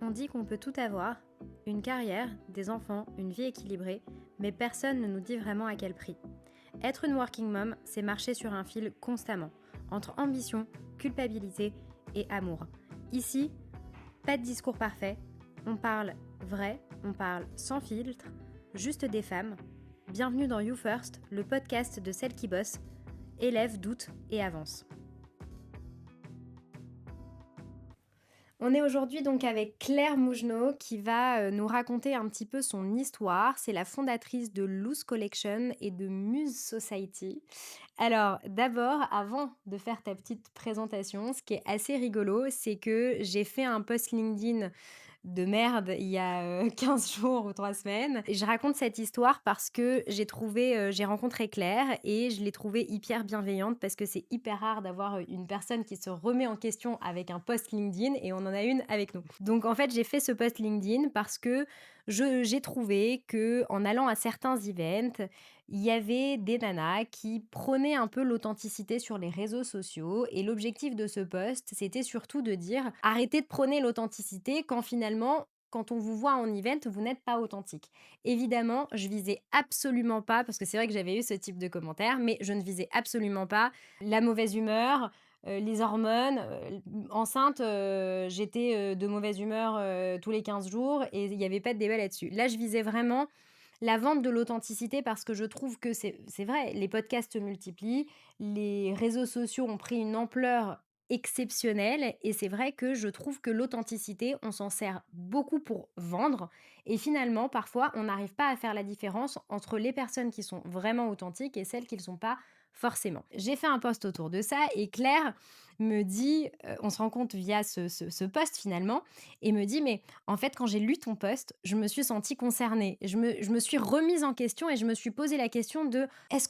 On dit qu'on peut tout avoir, une carrière, des enfants, une vie équilibrée, mais personne ne nous dit vraiment à quel prix. Être une working mom, c'est marcher sur un fil constamment, entre ambition, culpabilité et amour. Ici, pas de discours parfait, on parle vrai, on parle sans filtre, juste des femmes. Bienvenue dans You First, le podcast de celles qui bossent, élèvent, doutent et avancent. On est aujourd'hui donc avec Claire Mougenot qui va nous raconter un petit peu son histoire. C'est la fondatrice de Loose Collection et de Muse Society. Alors d'abord, avant de faire ta petite présentation, ce qui est assez rigolo, c'est que j'ai fait un post LinkedIn de merde il y a 15 jours ou 3 semaines. Et je raconte cette histoire parce que j'ai rencontré Claire et je l'ai trouvée hyper bienveillante parce que c'est hyper rare d'avoir une personne qui se remet en question avec un post LinkedIn et on en a une avec nous. Donc en fait, j'ai fait ce post LinkedIn parce que j'ai trouvé que en allant à certains events, il y avait des nanas qui prônaient un peu l'authenticité sur les réseaux sociaux et l'objectif de ce post, c'était surtout de dire arrêtez de prôner l'authenticité quand finalement quand on vous voit en event, vous n'êtes pas authentique. Évidemment, je visais absolument pas, parce que c'est vrai que j'avais eu ce type de commentaires, mais je ne visais absolument pas la mauvaise humeur, les hormones. Enceinte, j'étais de mauvaise humeur tous les 15 jours et il n'y avait pas de débat là-dessus. Là, je visais vraiment la vente de l'authenticité parce que je trouve que c'est vrai, les podcasts se multiplient, les réseaux sociaux ont pris une ampleur exceptionnelle et c'est vrai que je trouve que l'authenticité, on s'en sert beaucoup pour vendre et finalement, parfois, on n'arrive pas à faire la différence entre les personnes qui sont vraiment authentiques et celles qui ne le sont pas forcément. J'ai fait un post autour de ça et Claire me dit, on se rend compte via ce post finalement, et me dit: «Mais en fait, quand j'ai lu ton post, je me suis sentie concernée. Je me suis remise en question et je me suis posé la question de est-ce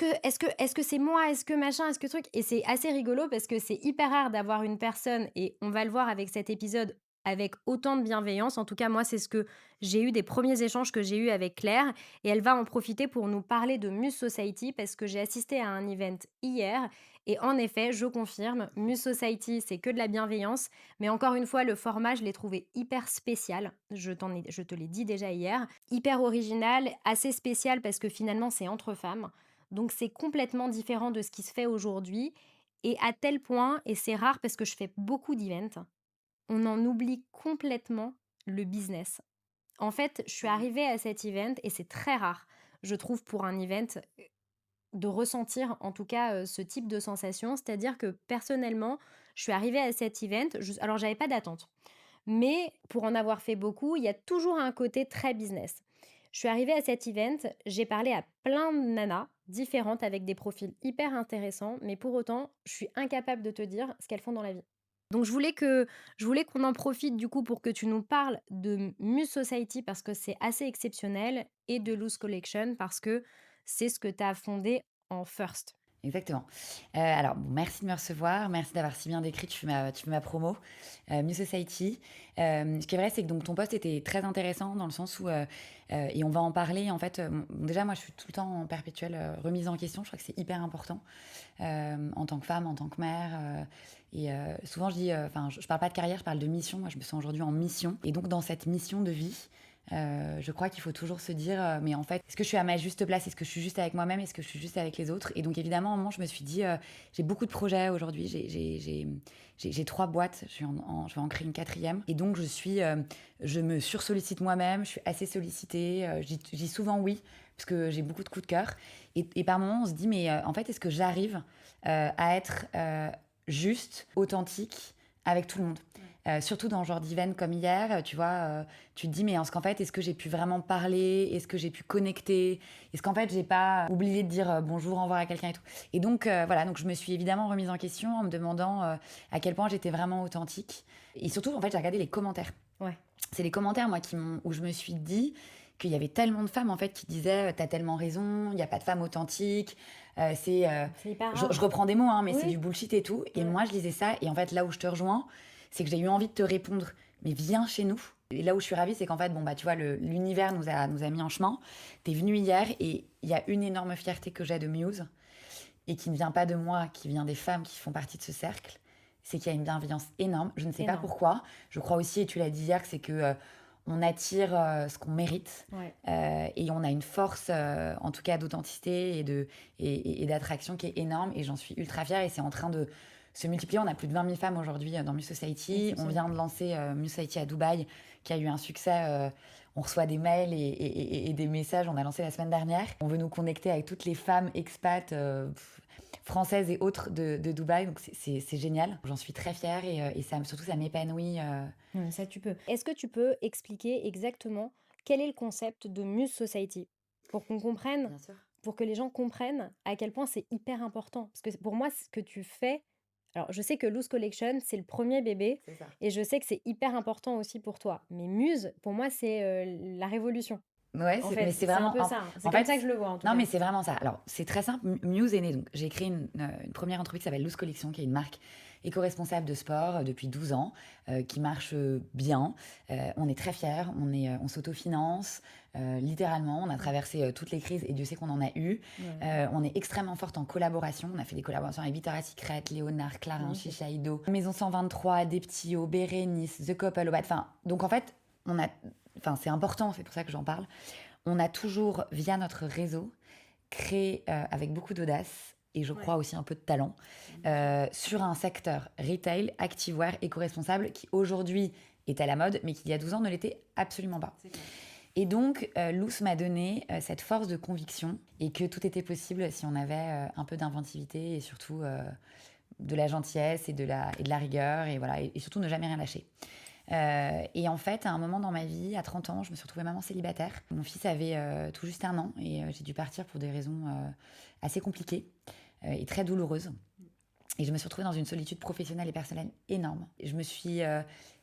que c'est moi? Est-ce que machin? Est-ce que truc?» Et c'est assez rigolo parce que c'est hyper rare d'avoir une personne, et on va le voir avec cet épisode, avec autant de bienveillance. En tout cas, moi, c'est ce que j'ai eu des premiers échanges que j'ai eu avec Claire, et elle va en profiter pour nous parler de Muse Society parce que j'ai assisté à un event hier et en effet, je confirme, Muse Society, c'est que de la bienveillance. Mais encore une fois, le format, je l'ai trouvé hyper spécial. Je te l'ai dit déjà hier. Hyper original, assez spécial parce que finalement, c'est entre femmes. Donc, c'est complètement différent de ce qui se fait aujourd'hui. Et à tel point, et c'est rare parce que je fais beaucoup d'events, on en oublie complètement le business. En fait, je suis arrivée à cet event et c'est très rare, je trouve, pour un event de ressentir en tout cas ce type de sensation. C'est-à-dire que personnellement, je suis arrivée à cet event, alors j'avais pas d'attente, mais pour en avoir fait beaucoup, il y a toujours un côté très business. Je suis arrivée à cet event, j'ai parlé à plein de nanas différentes avec des profils hyper intéressants, mais pour autant, je suis incapable de te dire ce qu'elles font dans la vie. Donc je voulais qu'on en profite du coup pour que tu nous parles de Muse Society parce que c'est assez exceptionnel et de Loose Collection parce que c'est ce que tu as fondé en first. Exactement. Alors bon, merci de me recevoir, merci d'avoir si bien décrit, tu fais ma promo, Muse Society. Ce qui est vrai, c'est que donc ton post était très intéressant dans le sens où, et on va en parler en fait, bon déjà moi je suis tout le temps en perpétuelle, remise en question, je crois que c'est hyper important, en tant que femme, en tant que mère, souvent je dis, enfin je parle pas de carrière, je parle de mission. Moi je me sens aujourd'hui en mission et donc dans cette mission de vie, je crois qu'il faut toujours se dire, mais en fait, est-ce que je suis à ma juste place? Est-ce que je suis juste avec moi-même? Est-ce que je suis juste avec les autres? Et donc évidemment, à un moment, je me suis dit, j'ai beaucoup de projets aujourd'hui. J'ai 3 boîtes. Je vais en créer une 4e. Et donc je me sursollicite moi-même. Je suis assez sollicitée. Je dis souvent oui parce que j'ai beaucoup de coups de cœur. Et par moments, on se dit, mais en fait, est-ce que j'arrive à être juste, authentique avec tout le monde? Surtout dans ce genre d'event comme hier, tu vois, tu te dis, mais qu'en fait, est-ce que j'ai pu vraiment parler? Est-ce que j'ai pu connecter? Est-ce qu'en fait, j'ai pas oublié de dire bonjour, au revoir à quelqu'un et tout? Et donc, voilà, donc je me suis évidemment remise en question en me demandant à quel point j'étais vraiment authentique. Et surtout, en fait, j'ai regardé les commentaires. Ouais. C'est les commentaires, moi, où je me suis dit qu'il y avait tellement de femmes, en fait, qui disaient t'as tellement raison, il n'y a pas de femme authentique. C'est hyper Je rare. reprends des mots, hein, mais Oui. c'est du bullshit et tout. Et Ouais. moi, je lisais ça. Et en fait, là où je te rejoins, c'est que j'ai eu envie de te répondre, mais viens chez nous. Et là où je suis ravie, c'est qu'en fait, bon, bah, tu vois, l'univers nous a mis en chemin. T'es venue hier et il y a une énorme fierté que j'ai de Muse et qui ne vient pas de moi, qui vient des femmes qui font partie de ce cercle. c'est qu'il y a une bienveillance énorme. Je ne sais pas Énorme. pourquoi. Je crois aussi, et tu l'as dit hier, que c'est que on attire ce qu'on mérite. Ouais. Et on a une force, en tout cas, d'authenticité et d'attraction qui est énorme. Et j'en suis ultra fière. Et c'est en train de se multiplier. On a plus de 20 000 femmes aujourd'hui dans Muse Society. On Exceptionnel. vient de lancer Muse Society à Dubaï, qui a eu un succès. On reçoit des mails et des messages. On a lancé la semaine dernière. On veut nous connecter avec toutes les femmes expats françaises et autres de Dubaï. Donc c'est génial. J'en suis très fière et surtout ça m'épanouit. Ça, tu peux. Est-ce que tu peux expliquer exactement quel est le concept de Muse Society? Pour qu'on comprenne, Bien sûr. pour que les gens comprennent à quel point c'est hyper important. Parce que pour moi, ce que tu fais, alors je sais que Loose Collection, c'est le premier bébé, C'est ça. et je sais que c'est hyper important aussi pour toi. Mais Muse, pour moi, c'est la révolution. Ouais, En mais fait, c'est c'est un vraiment. peu ça, hein. C'est En comme fait, ça que je le vois, en tout non, cas. mais c'est vraiment ça. Alors, c'est très simple. Muse est né. Donc, j'ai créé une première entreprise qui s'appelle Loose Collection, qui est une marque éco-responsable de sport depuis 12 ans, qui marche bien. On est très fiers. On s'autofinance, littéralement. On a traversé toutes les crises et Dieu sait qu'on en a eu. Ouais. On est extrêmement forte en collaboration. On a fait des collaborations avec Victoria's Secret, Léonard, Clarins, Magnifique. Shiseido, Maison 123, Des Petits Hauts, Bérénice, The Couple, Obat. Enfin, donc en fait, on a. Enfin, c'est important, c'est pour ça que j'en parle. On a toujours, via notre réseau, créé avec beaucoup d'audace et je Ouais. crois aussi un peu de talent, sur un secteur retail, activewear, éco-responsable qui aujourd'hui est à la mode, mais qui il y a 12 ans ne l'était absolument pas. Et donc, Luce m'a donné cette force de conviction et que tout était possible si on avait un peu d'inventivité et surtout de la gentillesse et de la rigueur et, voilà, et surtout ne jamais rien lâcher. Et en fait, à un moment dans ma vie, à 30 ans, je me suis retrouvée maman célibataire. Mon fils avait tout juste 1 an et j'ai dû partir pour des raisons assez compliquées et très douloureuses. Et je me suis retrouvée dans une solitude professionnelle et personnelle énorme. Et je me suis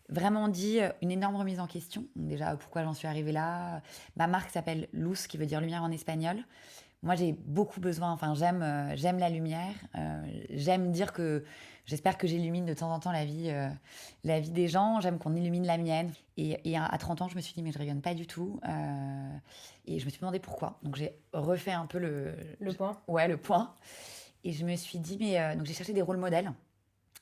vraiment dit une énorme remise en question. Donc déjà, pourquoi j'en suis arrivée là? Ma marque s'appelle Luz, qui veut dire lumière en espagnol. Moi, j'ai beaucoup besoin, enfin, j'aime la lumière. J'aime dire que j'espère que j'illumine de temps en temps la vie des gens. J'aime qu'on illumine la mienne. Et à 30 ans, je me suis dit, mais je rayonne pas du tout. Et je me suis demandé pourquoi. Donc, j'ai refait un peu Le point. ouais, le point. Et je me suis dit, mais donc j'ai cherché des rôles modèles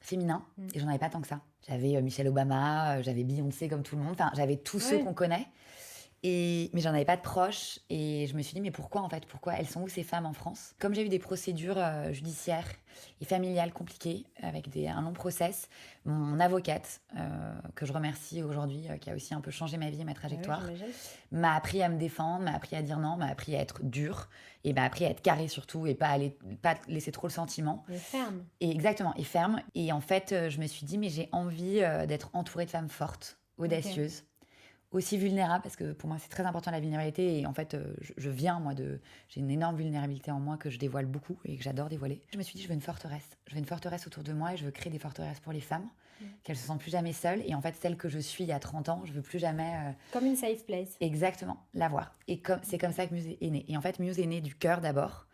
féminins et j'en avais pas tant que ça. J'avais Michelle Obama, j'avais Beyoncé comme tout le monde, enfin j'avais tous ceux Ouais. qu'on connaît. Mais j'en avais pas de proches et je me suis dit mais pourquoi en fait, pourquoi elles sont où ces femmes en France? Comme j'ai eu des procédures judiciaires et familiales compliquées avec un long process, mon avocate, que je remercie aujourd'hui, qui a aussi un peu changé ma vie et ma Ouais, trajectoire, j'imagine. m'a appris à me défendre, m'a appris à dire non, m'a appris à être dure et m'a appris à être carré surtout et pas laisser trop le sentiment. Mais ferme. Et exactement, et ferme. Et en fait, je me suis dit, mais j'ai envie d'être entourée de femmes fortes, audacieuses, aussi vulnérables, parce que pour moi, c'est très important la vulnérabilité. Et en fait, je viens, moi, j'ai une énorme vulnérabilité en moi que je dévoile beaucoup et que j'adore dévoiler. Je me suis dit, je veux une forteresse. Je veux une forteresse autour de moi et je veux créer des forteresses pour les femmes, qu'elles se sentent plus jamais seules. Et en fait, celle que je suis il y a 30 ans, je veux plus jamais Comme une safe place. exactement l'avoir. Et c'est comme ça que Muse est née. Et en fait, Muse est née du cœur d'abord.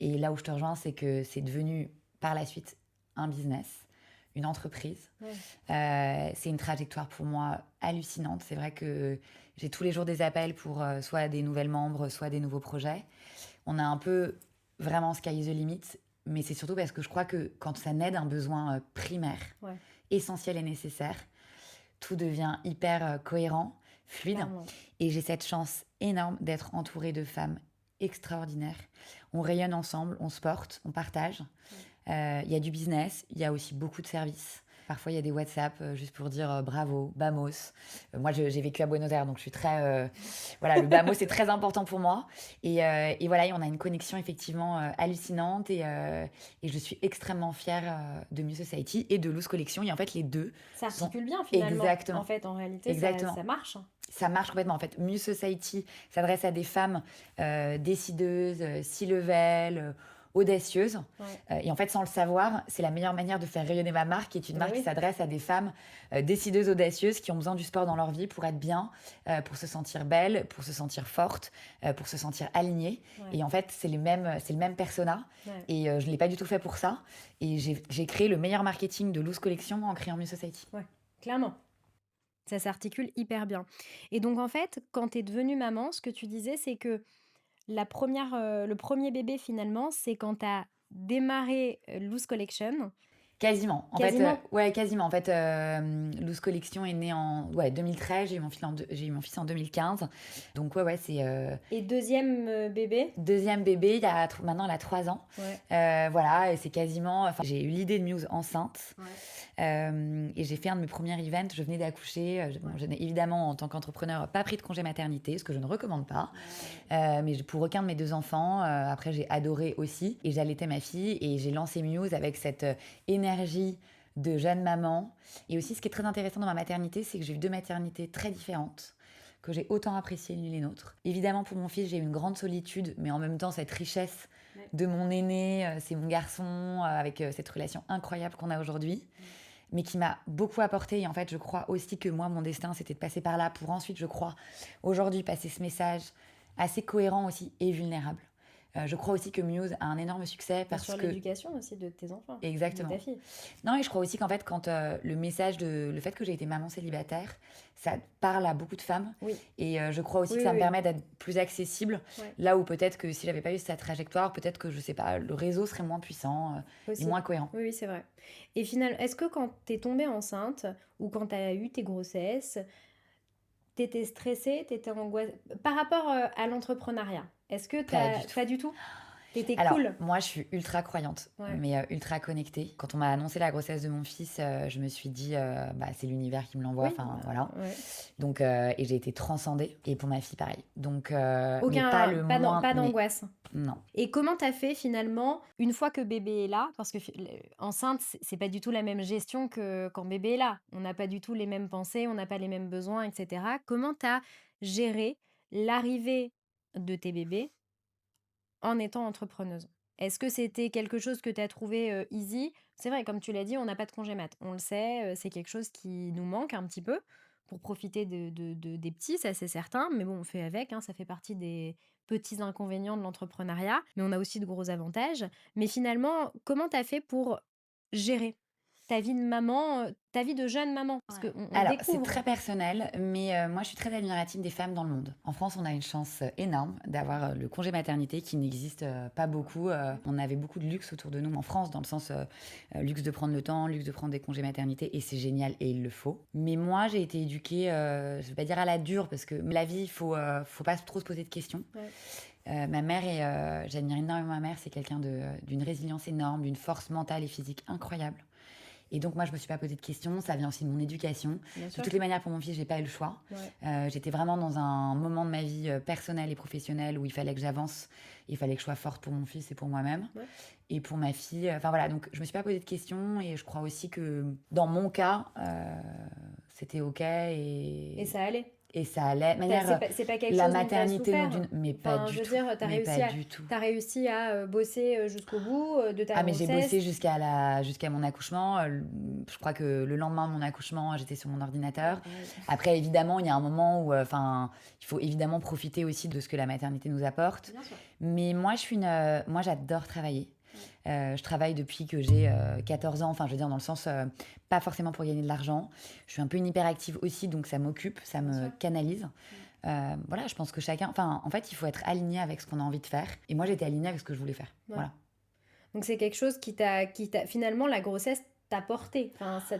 Et là où je te rejoins, c'est que c'est devenu par la suite un business, une entreprise. C'est une trajectoire pour moi hallucinante. C'est vrai que j'ai tous les jours des appels pour soit des nouvelles membres, soit des nouveaux projets. On a un peu vraiment sky is the limit, mais c'est surtout parce que je crois que quand ça naît d'un besoin primaire, essentiel et nécessaire, tout devient hyper cohérent, fluide. Clairement. Et j'ai cette chance énorme d'être entourée de femmes extraordinaires. On rayonne ensemble, on se porte, on partage. Il y a du business, il y a aussi beaucoup de services. Parfois, il y a des WhatsApp juste pour dire bravo, Bamos. Moi, j'ai vécu à Buenos Aires, donc je suis très... voilà, le Bamos, c'est très important pour moi. Et voilà, et on a une connexion effectivement hallucinante. Et je suis extrêmement fière de Muse Society et de Loose Collection. Et en fait, les deux Ça sont... articule bien, finalement. Exactement. En fait, en réalité, Exactement. ça marche. Ça marche complètement. En fait, Muse Society s'adresse à des femmes décideuses, C-level, audacieuses. Et en fait, sans le savoir, c'est la meilleure manière de faire rayonner ma marque, qui est une marque qui s'adresse à des femmes décideuses, audacieuses, qui ont besoin du sport dans leur vie pour être bien, pour se sentir belle, pour se sentir forte, pour se sentir alignée. Et en fait, c'est le même persona. Et je ne l'ai pas du tout fait pour ça. Et j'ai créé le meilleur marketing de Loose Collection en créant Muse Society. Ouais, clairement. Ça s'articule hyper bien. Et donc, en fait, quand tu es devenue maman, ce que tu disais, c'est que le premier bébé, finalement, c'est quand tu as démarré Loose Collection Quasiment. En fait, Quasiment? ouais, quasiment. En fait, Loose Collection est né en 2013. J'ai eu mon fils en 2015. Donc, ouais, c'est Et deuxième bébé? deuxième bébé. Maintenant, elle a 3 ans. Ouais. Voilà, et c'est quasiment. Enfin, j'ai eu l'idée de Muse enceinte. Ouais. Et j'ai fait un de mes premiers events. Je venais d'accoucher. Bon, je n'ai évidemment, en tant qu'entrepreneur, pas pris de congé maternité, ce que je ne recommande pas. Mais pour aucun de mes 2 enfants. Après, j'ai adoré aussi. Et j'allaitais ma fille. Et j'ai lancé Muse avec cette énergie de jeune maman. Et aussi, ce qui est très intéressant dans ma maternité, c'est que j'ai eu 2 maternités très différentes, que j'ai autant appréciées l'une et l'autre. Évidemment, pour mon fils, j'ai eu une grande solitude, mais en même temps, cette richesse de mon aîné, c'est mon garçon, avec cette relation incroyable qu'on a aujourd'hui, mais qui m'a beaucoup apporté. Et en fait, je crois aussi que moi, mon destin, c'était de passer par là pour ensuite, je crois, aujourd'hui, passer ce message assez cohérent aussi et vulnérable. Je crois aussi que Muse a un énorme succès parce Sur que... l'éducation aussi de tes enfants, de Exactement. ta fille. Non, et je crois aussi qu'en fait, quand le fait que j'ai été maman célibataire, ça parle à beaucoup de femmes. Oui. Et je crois aussi Oui, que ça oui, me oui. permet d'être plus accessible. Ouais. Là où peut-être que si j'avais pas eu cette trajectoire, peut-être que, je sais pas, le réseau serait moins puissant et Aussi. moins cohérent. Oui, oui, c'est vrai. Et finalement, est-ce que quand t'es tombée enceinte ou quand t'as eu tes grossesses, t'étais stressée, t'étais angoissée par rapport à l'entrepreneuriat? Est-ce que Pas du tout. pas du tout? T'étais Alors, cool? moi, je suis ultra croyante, Ouais. mais ultra connectée. Quand on m'a annoncé la grossesse de mon fils, je me suis dit, bah, c'est l'univers qui me l'envoie. Oui. Enfin, voilà. Ouais. Donc, et j'ai été transcendée. Et pour ma fille, pareil. Donc, mais pas le Pas moins. Mais d'angoisse. non. Et comment t'as fait finalement une fois que bébé est là? Parce que enceinte, c'est pas du tout la même gestion que quand bébé est là. On n'a pas du tout les mêmes pensées, on n'a pas les mêmes besoins, etc. Comment t'as géré l'arrivée de tes bébés en étant entrepreneuse? Est-ce que c'était quelque chose que tu as trouvé easy? C'est vrai, comme tu l'as dit, on n'a pas de congé mat. On le sait, c'est quelque chose qui nous manque un petit peu pour profiter des petits, ça c'est certain. Mais bon, on fait avec, hein, ça fait partie des petits inconvénients de l'entrepreneuriat. Mais on a aussi de gros avantages. Mais finalement, comment tu as fait pour gérer ta vie de maman, ta vie de jeune maman? Parce Ouais. qu'on Alors, c'est découvre. très personnel, mais moi, je suis très admirative des femmes dans le monde. En France, on a une chance énorme d'avoir le congé maternité qui n'existe pas beaucoup. On avait beaucoup de luxe autour de nous en France, dans le sens luxe de prendre le temps, luxe de prendre des congés maternité, et c'est génial et il le faut. Mais moi, j'ai été éduquée, je vais pas dire à la dure, parce que la vie, faut pas trop se poser de questions. Ouais. Ma mère, j'admire énormément ma mère, c'est quelqu'un d'une résilience énorme, d'une force mentale et physique incroyable. Et donc, moi, je me suis pas posé de questions. Ça vient aussi de mon éducation. Bien De sûr. toutes les manières, pour mon fils, j'ai pas eu le choix. Ouais. J'étais vraiment dans un moment de ma vie personnelle et professionnelle où il fallait que j'avance. Il fallait que je sois forte pour mon fils et pour moi-même. Ouais. Et pour ma fille. Enfin, voilà. Donc, je me suis pas posé de questions. Et je crois aussi que, dans mon cas, c'était OK. Et ça allait. Et ça allait. De manière, C'est pas quelque la chose dont tu as maternité, souffert. mais pas Enfin, du je veux tout. dire, Mais pas du tout. t'as réussi à bosser jusqu'au bout de ta Ah, mais j'ai bossé grossesse. jusqu'à mon accouchement. Je crois que le lendemain de mon accouchement, j'étais sur mon ordinateur. Ouais. Après, évidemment, il y a un moment où, il faut évidemment profiter aussi de ce que la maternité nous apporte. Bien sûr. Mais moi, moi, j'adore travailler. Je travaille depuis que j'ai 14 ans, enfin, je veux dire, dans le sens, pas forcément pour gagner de l'argent. Je suis un peu une hyperactive aussi, donc ça m'occupe, ça Bien me sûr. canalise. Voilà, je pense que chacun. Enfin, en fait, il faut être aligné avec ce qu'on a envie de faire. Et moi, j'étais alignée avec ce que je voulais faire. Ouais. Voilà. Donc c'est quelque chose finalement la grossesse t'a porté. Enfin, Ça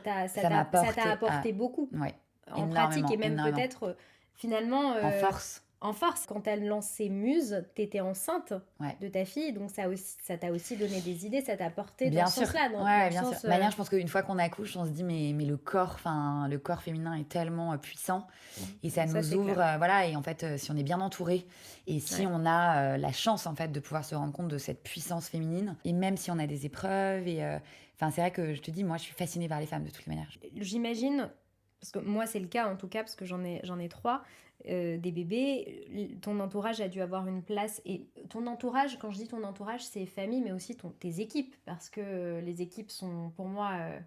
m'a porté. ça t'a apporté beaucoup Ouais, en pratique et même énormément. peut-être finalement En force. en force. Quand elle lancé Muse, t'étais enceinte Ouais. de ta fille, donc ça t'a aussi donné des idées, ça t'a porté Bien dans ce sûr. sens-là. Ouais, bien sûr. De manière, je pense qu'une fois qu'on accouche, on se dit, mais le corps féminin est tellement puissant et ça Ça, nous c'est ouvre, clair. voilà. Et en fait, si on est bien entouré et si Ouais. on a la chance, en fait, de pouvoir se rendre compte de cette puissance féminine, et même si on a des épreuves, c'est vrai que je te dis, moi, je suis fascinée par les femmes de toutes les manières. J'imagine, parce que moi c'est le cas en tout cas, parce que j'en ai 3, des bébés, ton entourage a dû avoir une place. Et ton entourage, quand je dis ton entourage, c'est famille, mais aussi tes équipes, parce que les équipes sont pour moi Bien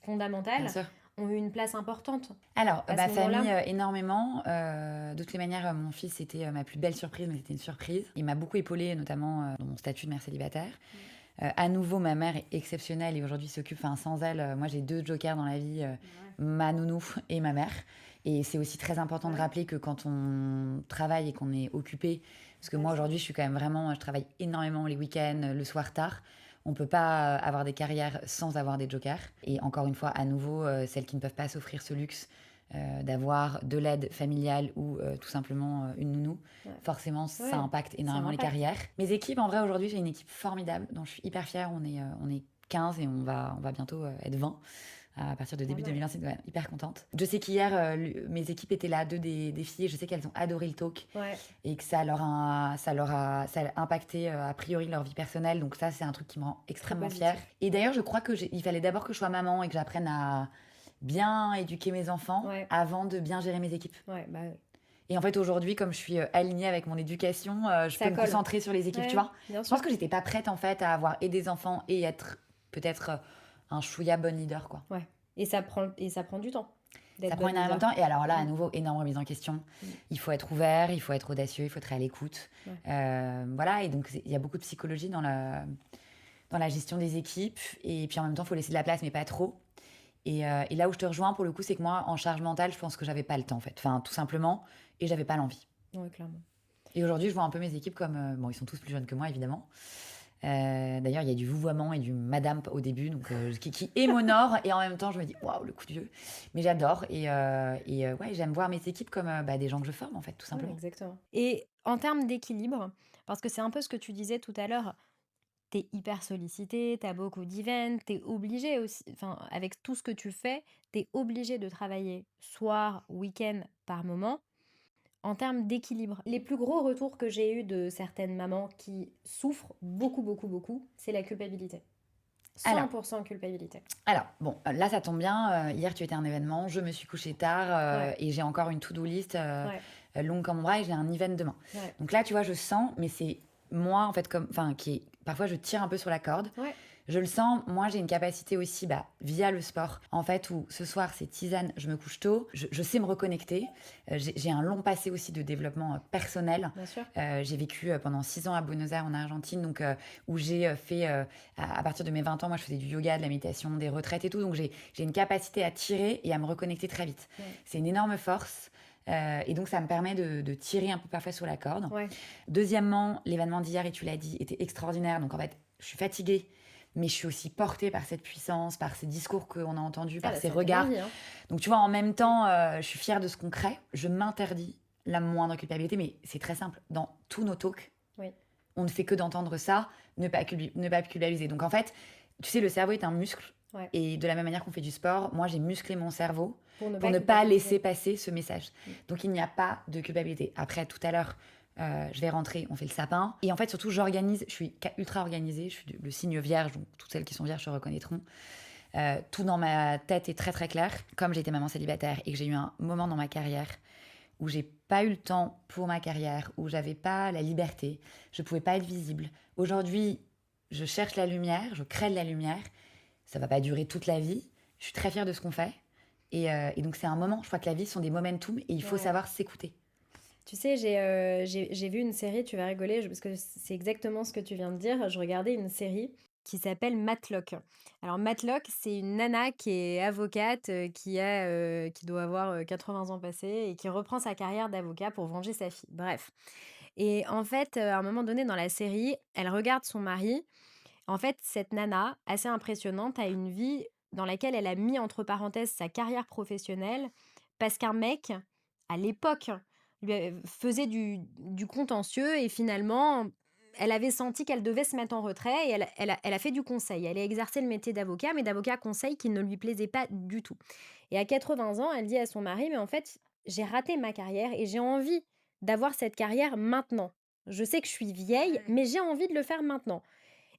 fondamentales, sûr. ont eu une place importante. Alors, À ma ce moment-là. famille, énormément. De toutes les manières, mon fils, c'était ma plus belle surprise, mais c'était une surprise. Il m'a beaucoup épaulée, notamment dans mon statut de mère célibataire. À nouveau, ma mère est exceptionnelle et aujourd'hui s'occupe, sans elle, moi j'ai 2 jokers dans la vie, ma nounou et ma mère. Et c'est aussi très important de rappeler que quand on travaille et qu'on est occupé, parce que moi aujourd'hui je suis quand même vraiment, je travaille énormément les week-ends, le soir tard, On ne peut pas avoir des carrières sans avoir des jokers. Et encore une fois, à nouveau, celles qui ne peuvent pas s'offrir ce luxe d'avoir de l'aide familiale ou tout simplement une nounou, Ouais. forcément, ça Ouais, impacte ça énormément les impacte. carrières. Mes équipes, en vrai, aujourd'hui, j'ai une équipe formidable dont je suis hyper fière. On est 15 et on va bientôt être 20 à partir de Pas début mal. 2025, ouais, hyper contente. Je sais qu'hier, mes équipes étaient là, deux des filles, et je sais qu'elles ont adoré le talk Ouais, et que ça a impacté a priori leur vie personnelle. Donc ça, c'est un truc qui me rend très extrêmement fière. positif. Et d'ailleurs, je crois il fallait d'abord que je sois maman et que j'apprenne à bien éduquer mes enfants Ouais, avant de bien gérer mes équipes. ouais, bah, Et en fait, aujourd'hui, comme je suis alignée avec mon éducation, je peux ça me colle. concentrer sur les équipes, tu Ouais, vois. bien Je pense sûr. que j'étais pas prête, en fait, à avoir et des enfants et être peut-être un chouïa bonne leader, quoi. Ouais. Et ça prend du temps Ça d'être prend bonne énormément de leader. temps. Et alors là, à Mm, nouveau, énorme remise en question. mm, Il faut être ouvert, il faut être audacieux, il faut être à l'écoute. ouais. Voilà, et donc il y a beaucoup de psychologie dans la gestion des équipes. Et puis en même temps, il faut laisser de la place, mais pas trop. Et là où je te rejoins, pour le coup, c'est que moi, en charge mentale, je pense que j'avais pas le temps, en fait. Enfin, tout simplement, et j'avais pas l'envie. Ouais, clairement. Et aujourd'hui, je vois un peu mes équipes comme... bon, ils sont tous plus jeunes que moi, évidemment. D'ailleurs, il y a du vouvoiement et du madame au début, donc qui émonore, et en même temps, je me dis, waouh, le coup de vieux. Mais j'adore, et ouais, j'aime voir mes équipes comme des gens que je forme, en fait, tout Ouais, simplement. exactement. Et en termes d'équilibre, parce que c'est un peu ce que tu disais tout à l'heure, t'es hyper sollicité, t'as beaucoup d'events, t'es obligé aussi, enfin, avec tout ce que tu fais, t'es obligé de travailler soir, week-end par moment. En termes d'équilibre, les plus gros retours que j'ai eus de certaines mamans qui souffrent beaucoup, beaucoup, beaucoup, c'est la culpabilité. Alors, 100% culpabilité. alors, bon, là, ça tombe bien. Hier, tu étais à un événement, je me suis couchée tard, Ouais, et j'ai encore une to-do list ouais, longue comme mon bras, et j'ai un event demain. ouais, Donc là, tu vois, je sens, mais c'est moi, en fait, enfin, parfois, je tire un peu sur la corde. ouais. Je le sens, moi j'ai une capacité aussi via le sport, en fait, où ce soir c'est tisane, je me couche tôt, je sais me reconnecter. J'ai un long passé aussi de développement personnel. Bien sûr. J'ai vécu pendant 6 ans à Buenos Aires en Argentine, donc où j'ai fait, à partir de mes 20 ans, moi je faisais du yoga, de la méditation, des retraites et tout, donc j'ai une capacité à tirer et à me reconnecter très vite. Ouais, C'est une énorme force. Et donc ça me permet de tirer un peu parfois sur la corde. ouais. Deuxièmement, l'événement d'hier, et tu l'as dit, était extraordinaire. Donc en fait, je suis fatiguée, mais je suis aussi portée par cette puissance, par ces discours qu'on a entendus, Ah par bah ces ça donne regards. envie, hein. Donc tu vois, en même temps, je suis fière de ce qu'on crée. Je m'interdis la moindre culpabilité, mais c'est très simple. Dans tous nos talks, Oui, on ne fait que d'entendre ça, ne pas culpabiliser. Donc en fait, tu sais, le cerveau est un muscle. ouais. Et de la même manière qu'on fait du sport, moi j'ai musclé mon cerveau Pour ne pour pas ne pas laisser culpabiliser. passer ce message. Mm. Donc il n'y a pas de culpabilité. Après, tout à l'heure, je vais rentrer, on fait le sapin. Et en fait, surtout, j'organise, je suis ultra organisée, je suis le signe vierge, donc toutes celles qui sont vierges se reconnaîtront. Tout dans ma tête est très très clair. Comme j'ai été maman célibataire et que j'ai eu un moment dans ma carrière où j'ai pas eu le temps pour ma carrière, où j'avais pas la liberté, je pouvais pas être visible. Aujourd'hui, je cherche la lumière, je crée de la lumière. Ça va pas durer toute la vie. Je suis très fière de ce qu'on fait. Et donc c'est un moment, je crois que la vie sont des momentum et il faut Ouais. savoir s'écouter. Tu sais, j'ai vu une série, tu vas rigoler, parce que c'est exactement ce que tu viens de dire. Je regardais une série qui s'appelle Matlock. Alors Matlock, c'est une nana qui est avocate, qui doit avoir 80 ans passés et qui reprend sa carrière d'avocat pour venger sa fille. Bref. Et en fait, à un moment donné dans la série, elle regarde son mari. En fait, cette nana, assez impressionnante, a une vie dans laquelle elle a mis entre parenthèses sa carrière professionnelle parce qu'un mec, à l'époque, faisait du contentieux et finalement, elle avait senti qu'elle devait se mettre en retrait et elle a fait du conseil. Elle a exercé le métier d'avocat, mais d'avocat conseil qui ne lui plaisait pas du tout. Et à 80 ans, elle dit à son mari, mais en fait, j'ai raté ma carrière et j'ai envie d'avoir cette carrière maintenant. Je sais que je suis vieille, mais j'ai envie de le faire maintenant.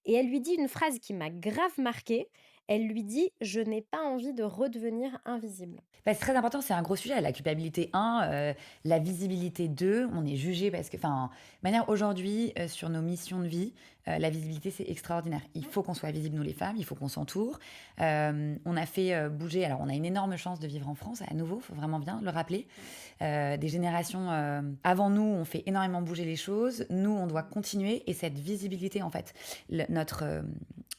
Et elle lui dit une phrase qui m'a grave marquée. Elle lui dit: «Je n'ai pas envie de redevenir invisible». C'est très important, c'est un gros sujet. La culpabilité, la visibilité, 2, on est jugé parce que, enfin, de manière aujourd'hui, sur nos missions de vie, la visibilité, c'est extraordinaire. Il faut qu'on soit visible, nous les femmes, il faut qu'on s'entoure. On a fait bouger, alors on a une énorme chance de vivre en France, à nouveau, il faut vraiment bien le rappeler. Des générations avant nous ont fait énormément bouger les choses. Nous, on doit continuer. Et cette visibilité, en fait,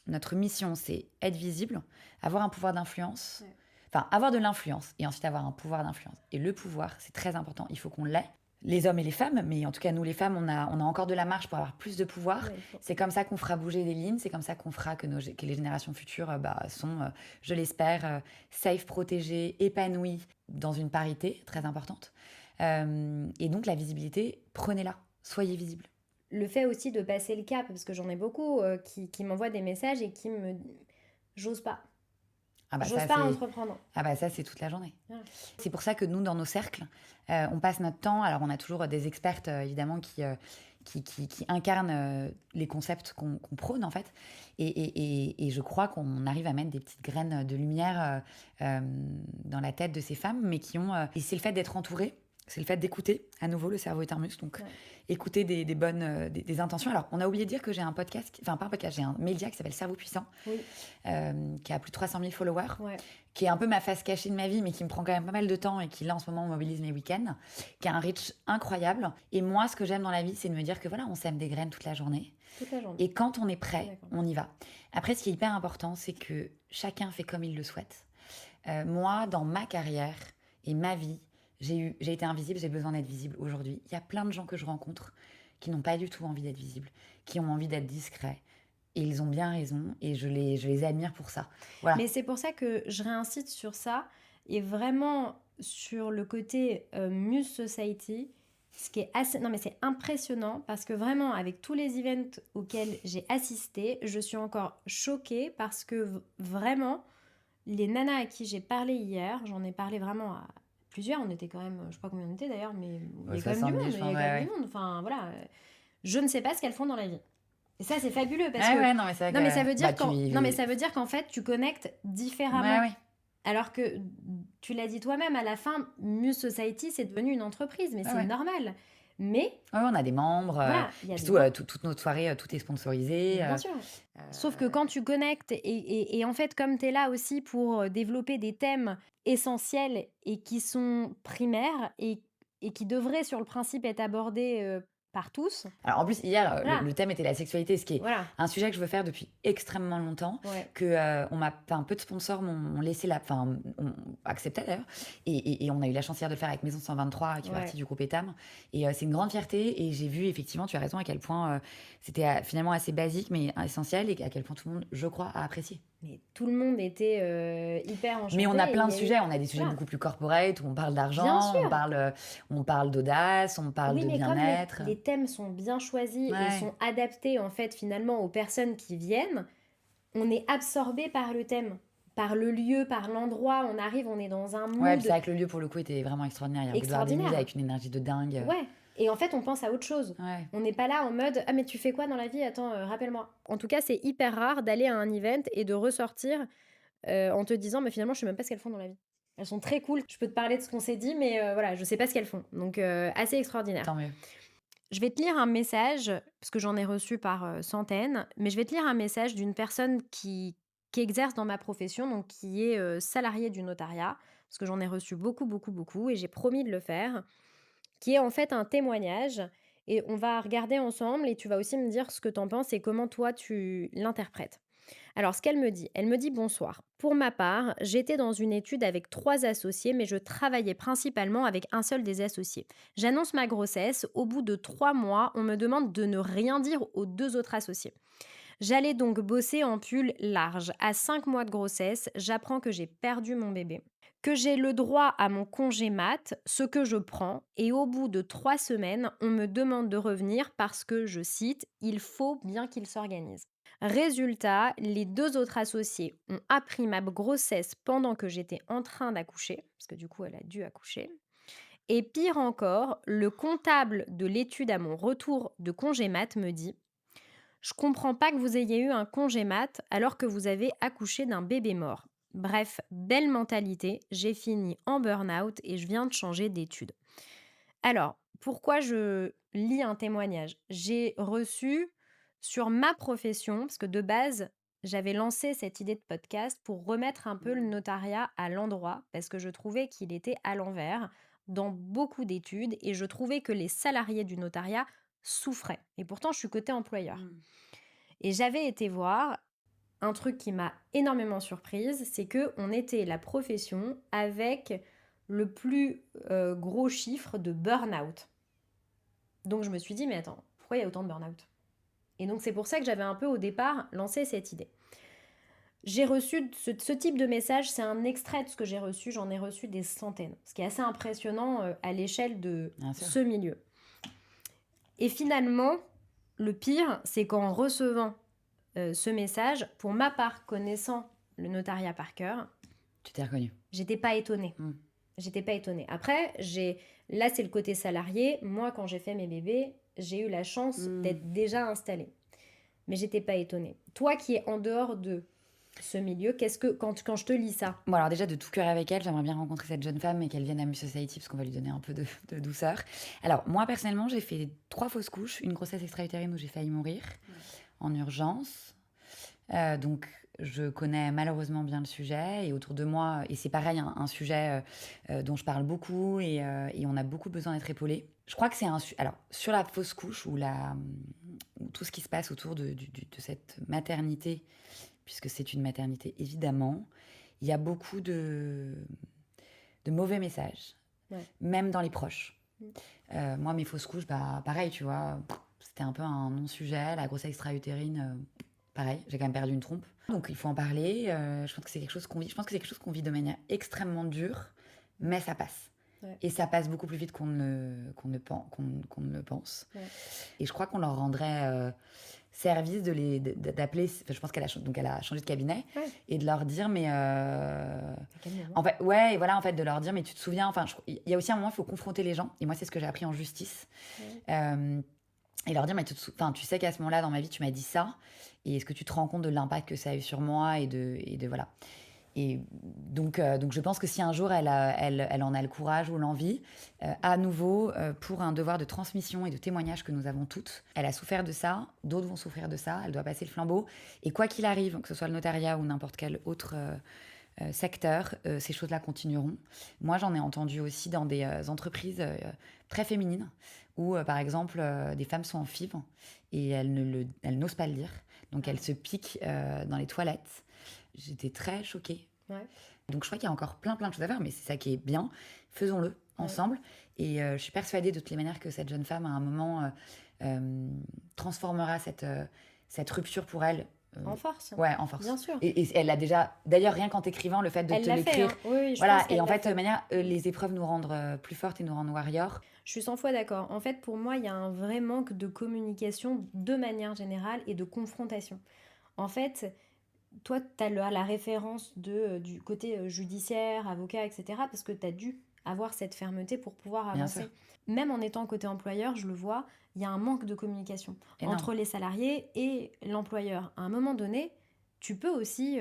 notre mission, c'est être visible, avoir un pouvoir d'influence. Ouais. Enfin, avoir de l'influence et ensuite avoir un pouvoir d'influence. Et le pouvoir, c'est très important. Il faut qu'on l'ait. les hommes et les femmes, mais en tout cas, nous, les femmes, on a encore de la marge pour avoir plus de pouvoir. Ouais, il faut. C'est comme ça qu'on fera bouger les lignes, c'est comme ça qu'on fera que les générations futures sont, je l'espère, safe, protégées, épanouies, dans une parité très importante. Et donc, la visibilité, prenez-la, soyez visible. Le fait aussi de passer le cap, parce que j'en ai beaucoup qui m'envoient des messages et qui me... J'ose pas. Ah bah J'ose ça, pas c'est entreprendre. Ah bah ça, c'est toute la journée. Voilà. C'est pour ça que nous, dans nos cercles, on passe notre temps. Alors, on a toujours des expertes, évidemment, qui incarnent les concepts qu'on prône, en fait. Et je crois qu'on arrive à mettre des petites graines de lumière dans la tête de ces femmes, mais qui ont. Et c'est le fait d'être entouré. C'est le fait d'écouter, à nouveau, le cerveau est un muscle, donc Ouais. écouter des bonnes des intentions. Alors, on a oublié de dire que j'ai un podcast, enfin pas un podcast, j'ai un média qui s'appelle Cerveau Puissant, Oui, qui a plus de 300 000 followers, ouais. qui est un peu ma face cachée de ma vie, mais qui me prend quand même pas mal de temps et qui, là, en ce moment, mobilise mes week-ends, qui a un reach incroyable. Et moi, ce que j'aime dans la vie, c'est de me dire que voilà, on sème des graines toute la journée. Toute la journée. Et quand on est Je suis prêt, d'accord. on y va. Après, ce qui est hyper important, c'est que chacun fait comme il le souhaite. Moi, dans ma carrière et ma vie, j'ai été invisible, j'ai besoin d'être visible aujourd'hui. Il y a plein de gens que je rencontre qui n'ont pas du tout envie d'être visibles, qui ont envie d'être discrets. Et ils ont bien raison, et je les admire pour ça. Voilà. Mais c'est pour ça que je réincite sur ça et vraiment sur le côté Muse Society, ce qui est assez... Non mais c'est impressionnant parce que vraiment avec tous les events auxquels j'ai assisté, je suis encore choquée parce que vraiment, les nanas à qui j'ai parlé hier, j'en ai parlé vraiment à plusieurs, on était quand même, je sais pas combien on était d'ailleurs, mais il y a quand même du monde, 70, il je y a pense, quand ouais, même ouais. du monde, enfin voilà. Je ne sais pas ce qu'elles font dans la vie. Et ça c'est fabuleux parce Ouais, que... ouais, non, mais c'est Non mais vrai ça que veut dire tu non mais ça veut dire qu'en fait tu connectes Ouais, différemment. ouais. Alors que tu l'as dit toi-même, à la fin, Muse Society, c'est devenu une entreprise, mais Ouais, c'est ouais. normal. Mais Ouais, on a des membres, voilà, il y a des surtout membres, toutes nos soirées, tout est sponsorisé. bien sûr. Sauf que quand tu connectes, et en fait, comme tu es là aussi pour développer des thèmes essentiels et qui sont primaires et qui devraient, sur le principe, être abordés par tous, Alors en plus, hier, voilà, le thème était la sexualité, ce qui est voilà, un sujet que je veux faire depuis extrêmement longtemps, ouais, que un peu de sponsors m'ont laissé ont accepté d'ailleurs, et on a eu la chance hier de le faire avec Maison 123, qui fait ouais. partie du groupe Etam, et c'est une grande fierté, et j'ai vu effectivement, tu as raison, à quel point c'était finalement assez basique, mais essentiel, et à quel point tout le monde, je crois, a apprécié. Mais tout le monde était hyper Mais on enchanté a et il plein de y a eu... sujets, on a des sujets Voilà, beaucoup plus corporate, où on parle bien d'argent, sûr. on parle d'audace, on parle Oui, de mais comme bien-être. les thèmes sont bien choisis et Ouais. sont adaptés en fait finalement aux personnes qui viennent, on est absorbé par le thème, par le lieu, par l'endroit. On arrive, on est dans un Ouais, puis c'est mood vrai que le lieu, pour le coup, était vraiment extraordinaire. Il y a le boulevard des Muses extraordinaire. avec une énergie de dingue. Ouais. Et en fait, on pense à autre chose. Ouais. On n'est pas là en mode ah mais tu fais quoi dans la vie? Attends, rappelle-moi. En tout cas, c'est hyper rare d'aller à un event et de ressortir en te disant mais finalement je sais même pas ce qu'elles font dans la vie. Elles sont très cool. Je peux te parler de ce qu'on s'est dit, mais voilà, je sais pas ce qu'elles font. Donc assez extraordinaire. Tant mieux. Je vais te lire un message, parce que j'en ai reçu par centaines, mais je vais te lire un message d'une personne qui exerce dans ma profession, donc qui est salariée du notariat, parce que j'en ai reçu beaucoup, beaucoup, beaucoup, et j'ai promis de le faire, qui est en fait un témoignage, et on va regarder ensemble, et tu vas aussi me dire ce que tu en penses et comment toi tu l'interprètes. Alors, ce qu'elle me dit, elle me dit bonsoir. Pour ma part, j'étais dans une étude avec 3 associés, mais je travaillais principalement avec un seul des associés. J'annonce ma grossesse. Au bout de 3 mois, on me demande de ne rien dire aux 2 autres associés. J'allais donc bosser en pull large. À 5 mois de grossesse, j'apprends que j'ai perdu mon bébé, que j'ai le droit à mon congé mat, ce que je prends, et au bout de 3 semaines, on me demande de revenir parce que, je cite, il faut bien qu'il s'organise. Résultat, les 2 autres associés ont appris ma grossesse pendant que j'étais en train d'accoucher, parce que du coup elle a dû accoucher. Et pire encore, le comptable de l'étude à mon retour de congé mat me dit: je comprends pas que vous ayez eu un congé mat alors que vous avez accouché d'un bébé mort. Bref, belle mentalité, j'ai fini en burn-out et je viens de changer d'étude. Alors, pourquoi je lis un témoignage? J'ai reçu sur ma profession, parce que de base, j'avais lancé cette idée de podcast pour remettre un peu le notariat à l'endroit, parce que je trouvais qu'il était à l'envers dans beaucoup d'études et je trouvais que les salariés du notariat souffraient. Et pourtant, je suis côté employeur. Mm. Et j'avais été voir un truc qui m'a énormément surprise, c'est que on était la profession avec le plus gros chiffre de burn-out. Donc je me suis dit, mais attends, pourquoi il y a autant de burn-out? Et donc c'est pour ça que j'avais un peu au départ lancé cette idée. J'ai reçu ce type de message, c'est un extrait de ce que j'ai reçu, j'en ai reçu des centaines, ce qui est assez impressionnant à l'échelle de Bien sûr. ce milieu. Et finalement, le pire, c'est qu'en recevant ce message, pour ma part, connaissant le notariat par cœur, Tu t'es reconnue. j'étais pas étonnée. J'étais pas étonnée. Après, là, c'est le côté salarié. Moi, quand j'ai fait mes bébés, j'ai eu la chance d'être déjà installée. Mais j'étais pas étonnée. Toi qui es en dehors de ce milieu, quand je te lis ça? Bon, alors déjà, de tout cœur avec elle, j'aimerais bien rencontrer cette jeune femme et qu'elle vienne à Muse Society parce qu'on va lui donner un peu de douceur. Alors, moi, personnellement, j'ai fait 3 fausses couches, une grossesse extra-utérine où j'ai failli mourir en urgence. Donc, je connais malheureusement bien le sujet et autour de moi, et c'est pareil, un sujet dont je parle beaucoup et on a beaucoup besoin d'être épaulé. Je crois que c'est alors, sur la fausse couche ou tout ce qui se passe autour de cette maternité, puisque c'est une maternité évidemment, il y a beaucoup de mauvais messages, même dans les proches. Moi, mes fausses couches, pareil, tu vois, c'était un peu un non-sujet. La grossesse extra-utérine, pareil, j'ai quand même perdu une trompe. Donc il faut en parler. Je pense que c'est quelque chose qu'on vit. Je pense que c'est quelque chose qu'on vit de manière extrêmement dure, mais ça passe. Et ça passe beaucoup plus vite qu'on ne le pense. Et je crois qu'on leur rendrait service d'appeler. Je pense qu'elle a changé de cabinet et de leur dire, mais en fait, et voilà, en fait, de leur dire, mais tu te souviens. Enfin, il y a aussi un moment, il faut confronter les gens. Et moi, c'est ce que j'ai appris en justice. Et leur dire, mais tu sais qu'à ce moment-là, dans ma vie, tu m'as dit ça. Et est-ce que tu te rends compte de l'impact que ça a eu sur moi et de voilà. Et donc je pense que si un jour elle en a le courage ou l'envie, à nouveau, pour un devoir de transmission et de témoignage que nous avons toutes, elle a souffert de ça, d'autres vont souffrir de ça, elle doit passer le flambeau. Et quoi qu'il arrive, que ce soit le notariat ou n'importe quel autre secteur, ces choses-là continueront. Moi, j'en ai entendu aussi dans des entreprises très féminines où, par exemple, des femmes sont en FIV et elles n'osent pas le dire. Donc, elles se piquent dans les toilettes. J'étais très choquée. Donc, je crois qu'il y a encore plein de choses à faire, mais c'est ça qui est bien. Faisons-le ensemble. Et je suis persuadée de toutes les manières que cette jeune femme, à un moment, transformera cette rupture pour elle. En force. Ouais, en force. Bien sûr. Et elle l'a déjà... D'ailleurs, rien qu'en t'écrivant, le fait de te l'écrire... Fait, hein. Oui, voilà, et en fait, de toute manière, les épreuves nous rendent plus fortes et nous rendent warriors. Je suis 100 fois d'accord. En fait, pour moi, il y a un vrai manque de communication de manière générale et de confrontation. En fait, toi, tu as la référence du côté judiciaire, avocat, etc. parce que tu as dû avoir cette fermeté pour pouvoir avancer. Même en étant côté employeur, je le vois, il y a un manque de communication entre les salariés et l'employeur. À un moment donné, tu peux aussi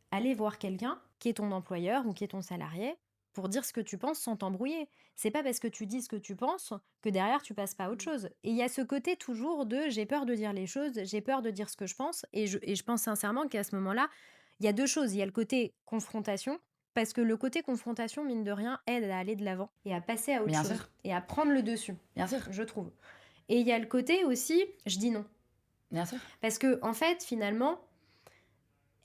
aller voir quelqu'un qui est ton employeur ou qui est ton salarié pour dire ce que tu penses sans t'embrouiller. C'est pas parce que tu dis ce que tu penses que derrière tu passes pas à autre chose. Et il y a ce côté toujours de j'ai peur de dire les choses, j'ai peur de dire ce que je pense. Et je pense sincèrement qu'à ce moment-là, il y a deux choses. Il y a le côté confrontation, parce que le côté confrontation, mine de rien, aide à aller de l'avant et à passer à autre chose. Sûr. Et à prendre le dessus. Bien sûr. Je trouve. Et il y a le côté aussi, je dis non. Bien sûr. Parce que, en fait, finalement,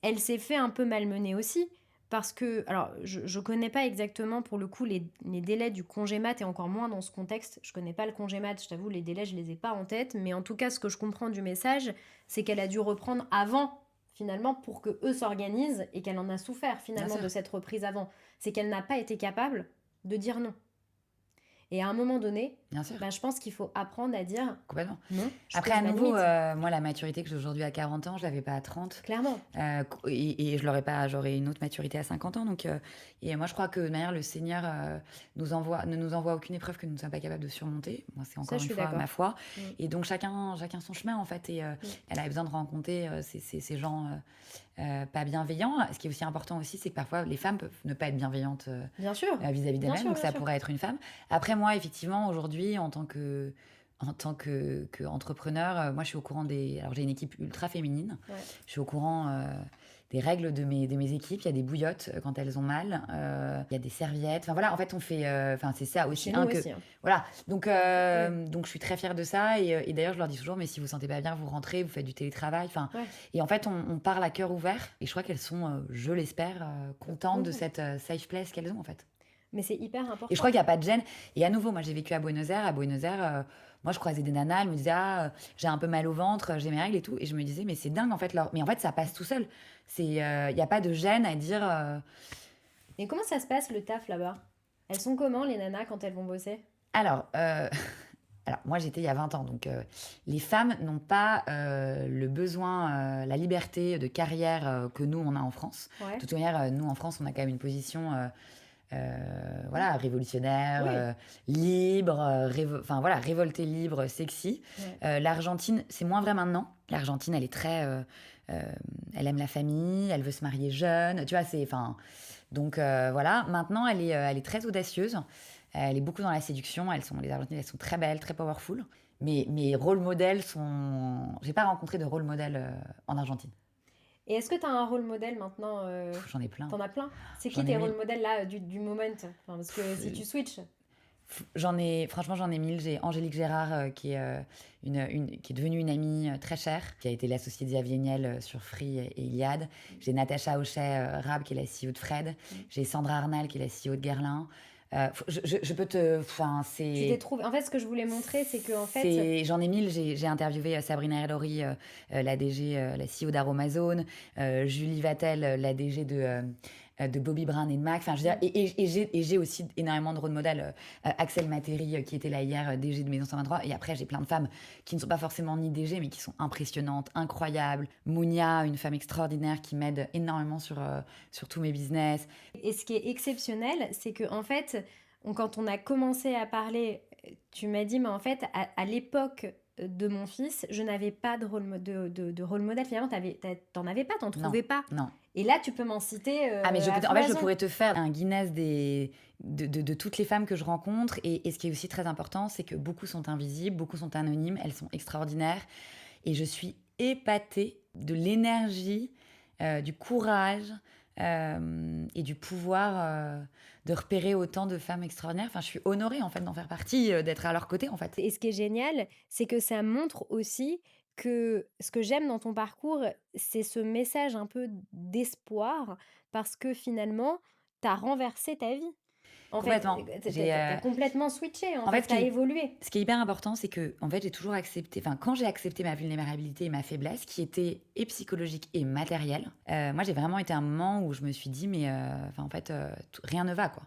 elle s'est fait un peu malmener aussi. Parce que, alors, je connais pas exactement pour le coup les délais du congé mat et encore moins dans ce contexte. Je connais pas le congé mat, je t'avoue, les délais, je les ai pas en tête. Mais en tout cas, ce que je comprends du message, c'est qu'elle a dû reprendre avant, finalement, pour que eux s'organisent et qu'elle en a souffert, finalement, de cette reprise avant. C'est qu'elle n'a pas été capable de dire non. Et à un moment donné, je pense qu'il faut apprendre à dire complètement. Non. Après, à nouveau, moi, la maturité que j'ai aujourd'hui à 40 ans, je l'avais pas à 30. Clairement. Et je l'aurais pas, j'aurais une autre maturité à 50 ans. Donc, et moi, je crois que de manière, le Seigneur ne nous envoie aucune épreuve que nous ne sommes pas capables de surmonter. Moi, c'est encore une fois ma foi. Et donc, chacun son chemin, en fait. Et elle avait besoin de rencontrer ces gens pas bienveillants. Ce qui est aussi important aussi, c'est que parfois, les femmes peuvent ne pas être bienveillantes bien sûr. Vis-à-vis d'elles-mêmes. Donc, ça pourrait être une femme. Après, moi, effectivement, aujourd'hui, en tant que entrepreneur, moi je suis au courant alors j'ai une équipe ultra féminine, je suis au courant des règles de mes équipes. Il y a des bouillottes quand elles ont mal, il y a des serviettes, enfin voilà, en fait on fait, c'est ça aussi, aussi, hein. Voilà, donc je suis très fière de ça et d'ailleurs je leur dis toujours, mais si vous sentez pas bien, vous rentrez, vous faites du télétravail, et en fait on parle à cœur ouvert et je crois qu'elles sont, je l'espère, contentes de cette safe place qu'elles ont en fait. Mais c'est hyper important. Et je crois qu'il n'y a pas de gêne. Et à nouveau, moi, j'ai vécu à Buenos Aires. À Buenos Aires, Moi, je croisais des nanas, elles me disaient: «Ah, j'ai un peu mal au ventre, j'ai mes règles et tout» et je me disais: «Mais c'est dingue en fait leur» mais en fait, ça passe tout seul. Il y a pas de gêne à dire, Et comment ça se passe le taf là-bas? Elles sont comment les nanas quand elles vont bosser? alors, alors moi, j'étais il y a 20 ans, donc les femmes n'ont pas, le besoin, la liberté de carrière, que nous, on a en France. Ouais. De toute manière, nous, en France, on a quand même une position, voilà, révolutionnaire, Oui. libre, enfin voilà, révoltée, libre, sexy. Ouais. L'Argentine, c'est moins vrai maintenant. L'Argentine, elle est très, euh, elle aime la famille, elle veut se marier jeune, tu vois, enfin, donc voilà. Maintenant, elle est très audacieuse. Elle est beaucoup dans la séduction. Les Argentines, elles sont très belles, très powerful. Mais mes rôles modèles sont, j'ai pas rencontré de rôle modèle en Argentine. Et est-ce que tu as un rôle modèle maintenant J'en ai plein. T'en as plein? C'est qui J'en ai tes rôles mille. modèles là du moment? Enfin, parce que si tu switches. Franchement, j'en ai mille. J'ai Angélique Gérard, qui est devenue une amie très chère, qui a été l'associée d'Xavier Niel sur Free et Iliad. J'ai Natacha Hochet, Rab, qui est la CEO de Fred. J'ai Sandra Arnal, qui est la CEO de Guerlain. Je peux te. Enfin, Tu t'es trouvé. En fait, ce que je voulais montrer, c'est que en fait, J'en ai mille. J'ai interviewé Sabrina El-Khoury, la DG, la CEO d'Aromazone, Julie Vatel, la DG de Bobby Brown et de MAC. Enfin, je veux dire, et j'ai aussi énormément de rôle modèles. Axel Matéri, qui était là hier, DG de Maison 123. Et après, j'ai plein de femmes qui ne sont pas forcément ni DG, mais qui sont impressionnantes, incroyables. Mounia, une femme extraordinaire qui m'aide énormément sur tous mes business. et ce qui est exceptionnel, c'est que en fait, quand on a commencé à parler, tu m'as dit, mais en fait, à l'époque de mon fils, je n'avais pas de de rôle modèle. Finalement, t'en avais pas, t'en Non, trouvais pas. non. Et là, tu peux m'en citer Ah, mais à en fait, je foison. pourrais te faire un Guinness de toutes les femmes que je rencontre. Et ce qui est aussi très important, c'est que beaucoup sont invisibles, beaucoup sont anonymes, elles sont extraordinaires. Et je suis épatée de l'énergie, du courage et du pouvoir de repérer autant de femmes extraordinaires. Enfin, je suis honorée en fait d'en faire partie, d'être à leur côté en fait. Et ce qui est génial, c'est que ça montre aussi que ce que j'aime dans ton parcours, c'est ce message un peu d'espoir parce que finalement, tu as renversé ta vie. En fait, Complètement. tu as complètement switché, en En fait, fait, tu as évolué. ce qui est hyper important, c'est que, en fait, j'ai toujours accepté, enfin, quand j'ai accepté ma vulnérabilité et ma faiblesse, qui était et psychologique et matérielle, moi, j'ai vraiment été un moment où je me suis dit, mais, enfin, en fait, rien ne va, quoi.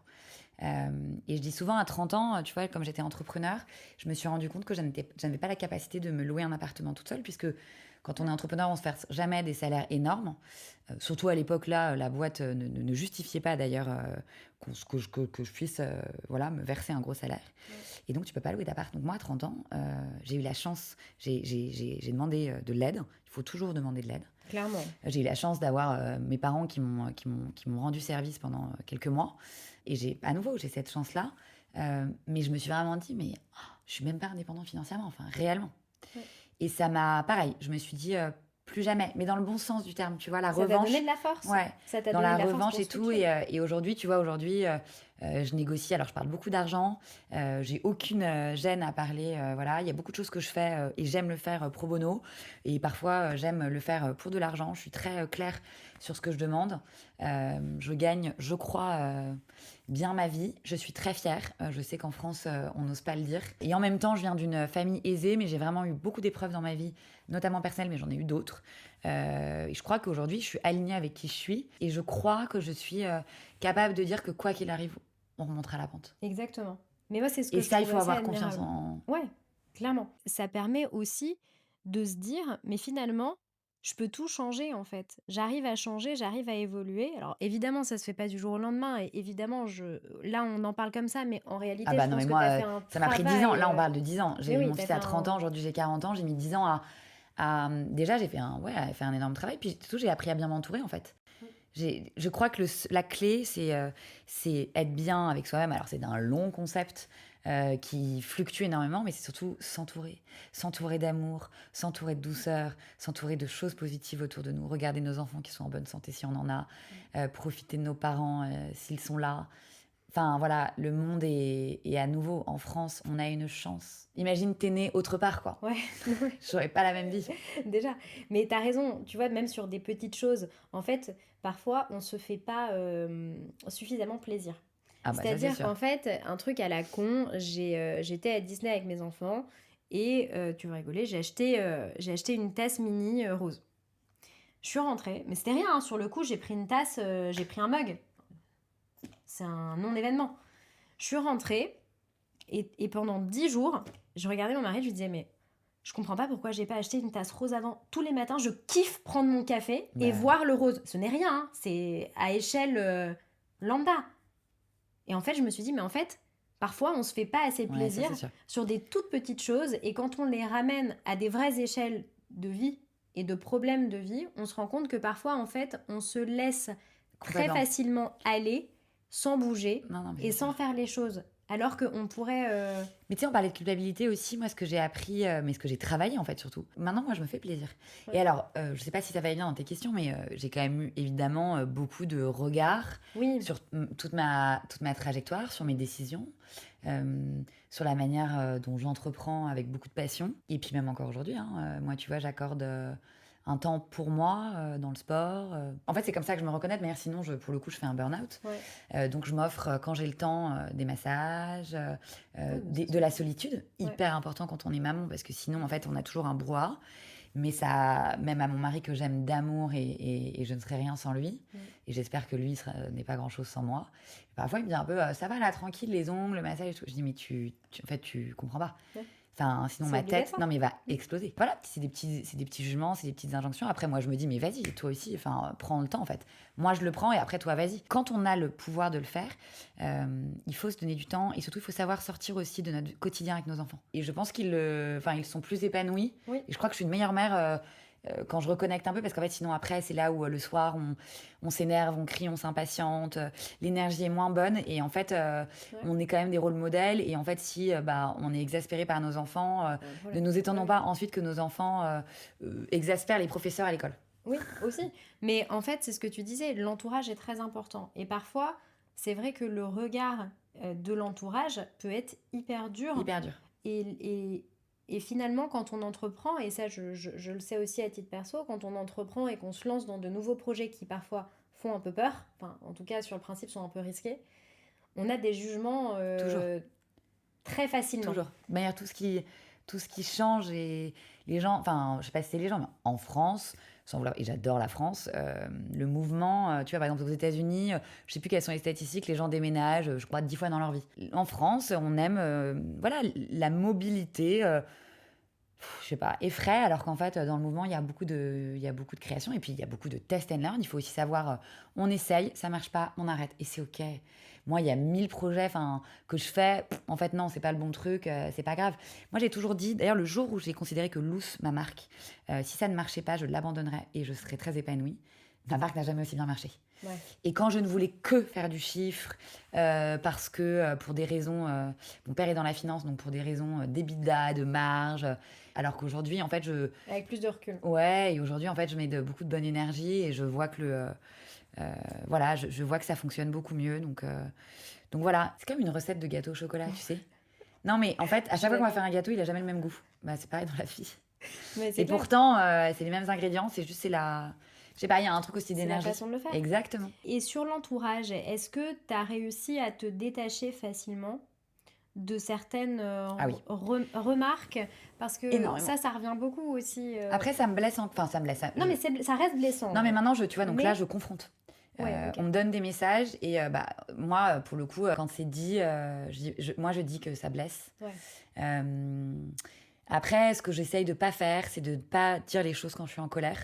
Et je dis souvent à 30 ans, tu vois, comme j'étais entrepreneur, je me suis rendu compte que je n'avais pas la capacité de me louer un appartement toute seule, puisque quand on est entrepreneur, on se verse jamais des salaires énormes. Surtout à l'époque là, la boîte ne justifiait pas d'ailleurs que je puisse voilà, me verser un gros salaire. Ouais. Et donc tu peux pas louer d'appart. Donc moi à 30 ans, j'ai eu la chance, j'ai demandé de l'aide. Il faut toujours demander de l'aide. Clairement. J'ai eu la chance d'avoir mes parents qui m'ont rendu service pendant quelques mois. Et à nouveau, j'ai cette chance-là. Mais je me suis vraiment dit, mais je suis même pas indépendante financièrement, enfin réellement. Ouais. Et ça m'a, pareil, je me suis dit, plus jamais, mais dans le bon sens du terme, tu vois, la Ça t'a revanche. donné de la force. Ouais, Ça t'a dans donné la de la force revanche pour et tout. switcher. Et aujourd'hui, tu vois, je négocie, alors je parle beaucoup d'argent, j'ai aucune gêne à parler, voilà, il y a beaucoup de choses que je fais et j'aime le faire pro bono. Et parfois, j'aime le faire pour de l'argent. Je suis très claire sur ce que je demande. Je gagne, je crois, bien ma vie. Je suis très fière. Je sais qu'en France, on n'ose pas le dire. Et en même temps, je viens d'une famille aisée, mais j'ai vraiment eu beaucoup d'épreuves dans ma vie, notamment personnelles, mais j'en ai eu d'autres. Et je crois qu'aujourd'hui, je suis alignée avec qui je suis. Et je crois que je suis capable de dire que quoi qu'il arrive, on remontera la pente. Exactement. Mais moi, c'est ce que Et je ça, il trouve faut assez avoir confiance admirable. en... Ouais, clairement. Ça permet aussi de se dire, mais finalement, je peux tout changer en fait. J'arrive à changer, j'arrive à évoluer. Alors évidemment, ça se fait pas du jour au lendemain. Et évidemment, là, on en parle comme ça, mais en Ah réalité, bah je non, mais pense que tu moi, as fait un ça m'a pris 10 ans. travail. Là, on parle de 10 ans. J'ai Mais eu oui, mon tu as fils fait à 30 ans, un. aujourd'hui j'ai 40 ans. J'ai mis 10 ans déjà, j'ai fait un énorme travail. Puis surtout, j'ai appris à bien m'entourer, en fait. Je crois que la clé, c'est être bien avec soi-même. Alors, c'est un long concept qui fluctue énormément, mais c'est surtout s'entourer. S'entourer d'amour, s'entourer de douceur, s'entourer de choses positives autour de nous. Regarder nos enfants qui sont en bonne santé si on en a. Profiter de nos parents s'ils sont là. Enfin, voilà, le monde est à nouveau en France. On a une chance. Imagine, t'es né autre part, quoi. Ouais, J'aurais pas la même vie. déjà. Mais tu as raison, tu vois, même sur des petites choses, en fait, parfois, on se fait pas suffisamment plaisir. Ah bah ça, c'est C'est-à-dire sûr. qu'en fait, un truc à la con, j'étais à Disney avec mes enfants Et tu vas rigoler, j'ai acheté une tasse mini rose. Je suis rentrée, mais c'était rien, hein, sur le coup, j'ai pris une tasse, j'ai pris un mug. C'est un non-événement. Je suis rentrée et pendant 10 jours, je regardais mon mari, je lui disais, mais je comprends pas pourquoi j'ai pas acheté une tasse rose avant. Tous les matins, je kiffe prendre mon café et Bah, voir le rose. Ce n'est rien, hein, c'est à échelle lambda. Et en fait, je me suis dit, mais en fait, parfois, on se fait pas assez ouais, ça plaisir c'est sûr. sur des toutes petites choses. Et quand on les ramène à des vraies échelles de vie et de problèmes de vie, on se rend compte que parfois, en fait, on se laisse très Complètement. facilement aller sans bouger Non, non, mais et c'est sûr. sans faire les choses. Alors qu'on pourrait... Mais tu sais, on parlait de culpabilité aussi. Moi, ce que j'ai appris, mais ce que j'ai travaillé en fait surtout. Maintenant, moi, je me fais plaisir. Ouais. Et alors, je sais pas si ça va bien dans tes questions, mais j'ai quand même eu évidemment beaucoup de regards Oui, sur toute ma trajectoire, sur mes décisions, sur la manière dont j'entreprends avec beaucoup de passion. Et puis même encore aujourd'hui, hein, moi, tu vois, j'accorde un temps pour moi dans le sport. En fait, c'est comme ça que je me reconnais. De manière, sinon, pour le coup, je fais un burn-out. ouais. Donc je m'offre quand j'ai le temps des massages, Oui, mais ça, de la c'est... solitude, Ouais. hyper important quand on est maman parce que sinon en fait on a toujours un brouhaha. Mais ça, même à mon mari que j'aime d'amour et je ne serais rien sans lui. Mm. Et j'espère que lui n'est pas grand chose sans moi. Parfois il me dit un peu ça va là tranquille les ongles, le massage et tout. Je dis mais en fait tu comprends pas. Ouais. Enfin, sinon C'est ma tête, obligatoire. non mais va Mm. exploser. Voilà, c'est des petits jugements, c'est des petites injonctions. Après, moi, je me dis, mais vas-y, toi aussi, enfin, prends le temps en fait. Moi, je le prends et après, toi, vas-y. Quand on a le pouvoir de le faire, il faut se donner du temps et surtout, il faut savoir sortir aussi de notre quotidien avec nos enfants. Et je pense ils sont plus épanouis. Oui. Et je crois que je suis une meilleure mère. Quand je reconnecte un peu, parce qu'en fait, sinon après, c'est là où le soir, on s'énerve, on crie, on s'impatiente, l'énergie est moins bonne, et en fait, Ouais. on est quand même des rôles modèles, et en fait, si on est exaspéré par nos enfants, Un ne problème. nous étonnons Ouais. pas ensuite que nos enfants exaspèrent les professeurs à l'école. Oui, aussi. Mais en fait, c'est ce que tu disais, l'entourage est très important. Et parfois, c'est vrai que le regard de l'entourage peut être hyper dur. Hyper dur. Et, et, et finalement, quand on entreprend, et ça je le sais aussi à titre perso, quand on entreprend et qu'on se lance dans de nouveaux projets qui parfois font un peu peur, enfin en tout cas sur le principe sont un peu risqués, on a des jugements Toujours. très facilement. Toujours. De manière, tout ce qui change, et les gens, enfin, je sais pas si c'est les gens, mais en France, sans vouloir, et j'adore la France, le mouvement, tu vois, par exemple, aux États-Unis, je sais plus quelles sont les statistiques, les gens déménagent, je crois, 10 fois dans leur vie. En France, on aime, voilà, la mobilité, je sais pas, effraie, alors qu'en fait, dans le mouvement, il y a beaucoup de création, et puis il y a beaucoup de test and learn. Il faut aussi savoir, on essaye, ça marche pas, on arrête, et c'est ok. Moi, il y a 1000 projets que je fais, en fait, non, c'est pas le bon truc, c'est pas grave. Moi, j'ai toujours dit, d'ailleurs, le jour où j'ai considéré que Loose, ma marque, si ça ne marchait pas, je l'abandonnerais et je serais très épanouie. Ma marque n'a jamais aussi bien marché. Ouais. Et quand je ne voulais que faire du chiffre, parce que pour des raisons, mon père est dans la finance, donc pour des raisons d'EBITDA, de marge, alors qu'aujourd'hui, en fait, Avec plus de recul. ouais, et aujourd'hui, en fait, je mets beaucoup de bonne énergie et je vois que voilà, je vois que ça fonctionne beaucoup mieux. Donc voilà, c'est comme une recette de gâteau au chocolat, tu sais. Non, mais en fait, à Je suis chaque fois qu'on va d'accord. faire un gâteau, il a jamais le même goût. Bah, c'est pareil dans la vie. Mais c'est Et clair, pourtant, c'est les mêmes ingrédients, c'est juste, je sais pas, il y a un truc aussi c'est la d'énergie. façon de le faire. Exactement. Et sur l'entourage, est-ce que tu as réussi à te détacher facilement de certaines Ah oui, remarques? Parce que énormément. ça revient beaucoup aussi. Après, ça me blesse, enfin, ça me blesse. Non, mais ça reste blessant, Non, mais hein. maintenant, tu vois, donc là, Mais, je confronte. ouais, ok. On me donne des messages et moi, pour le coup, quand c'est dit, moi, je dis que ça blesse. Ouais. Euh, Après, ce que j'essaye de pas faire, c'est de ne pas dire les choses quand je suis en colère.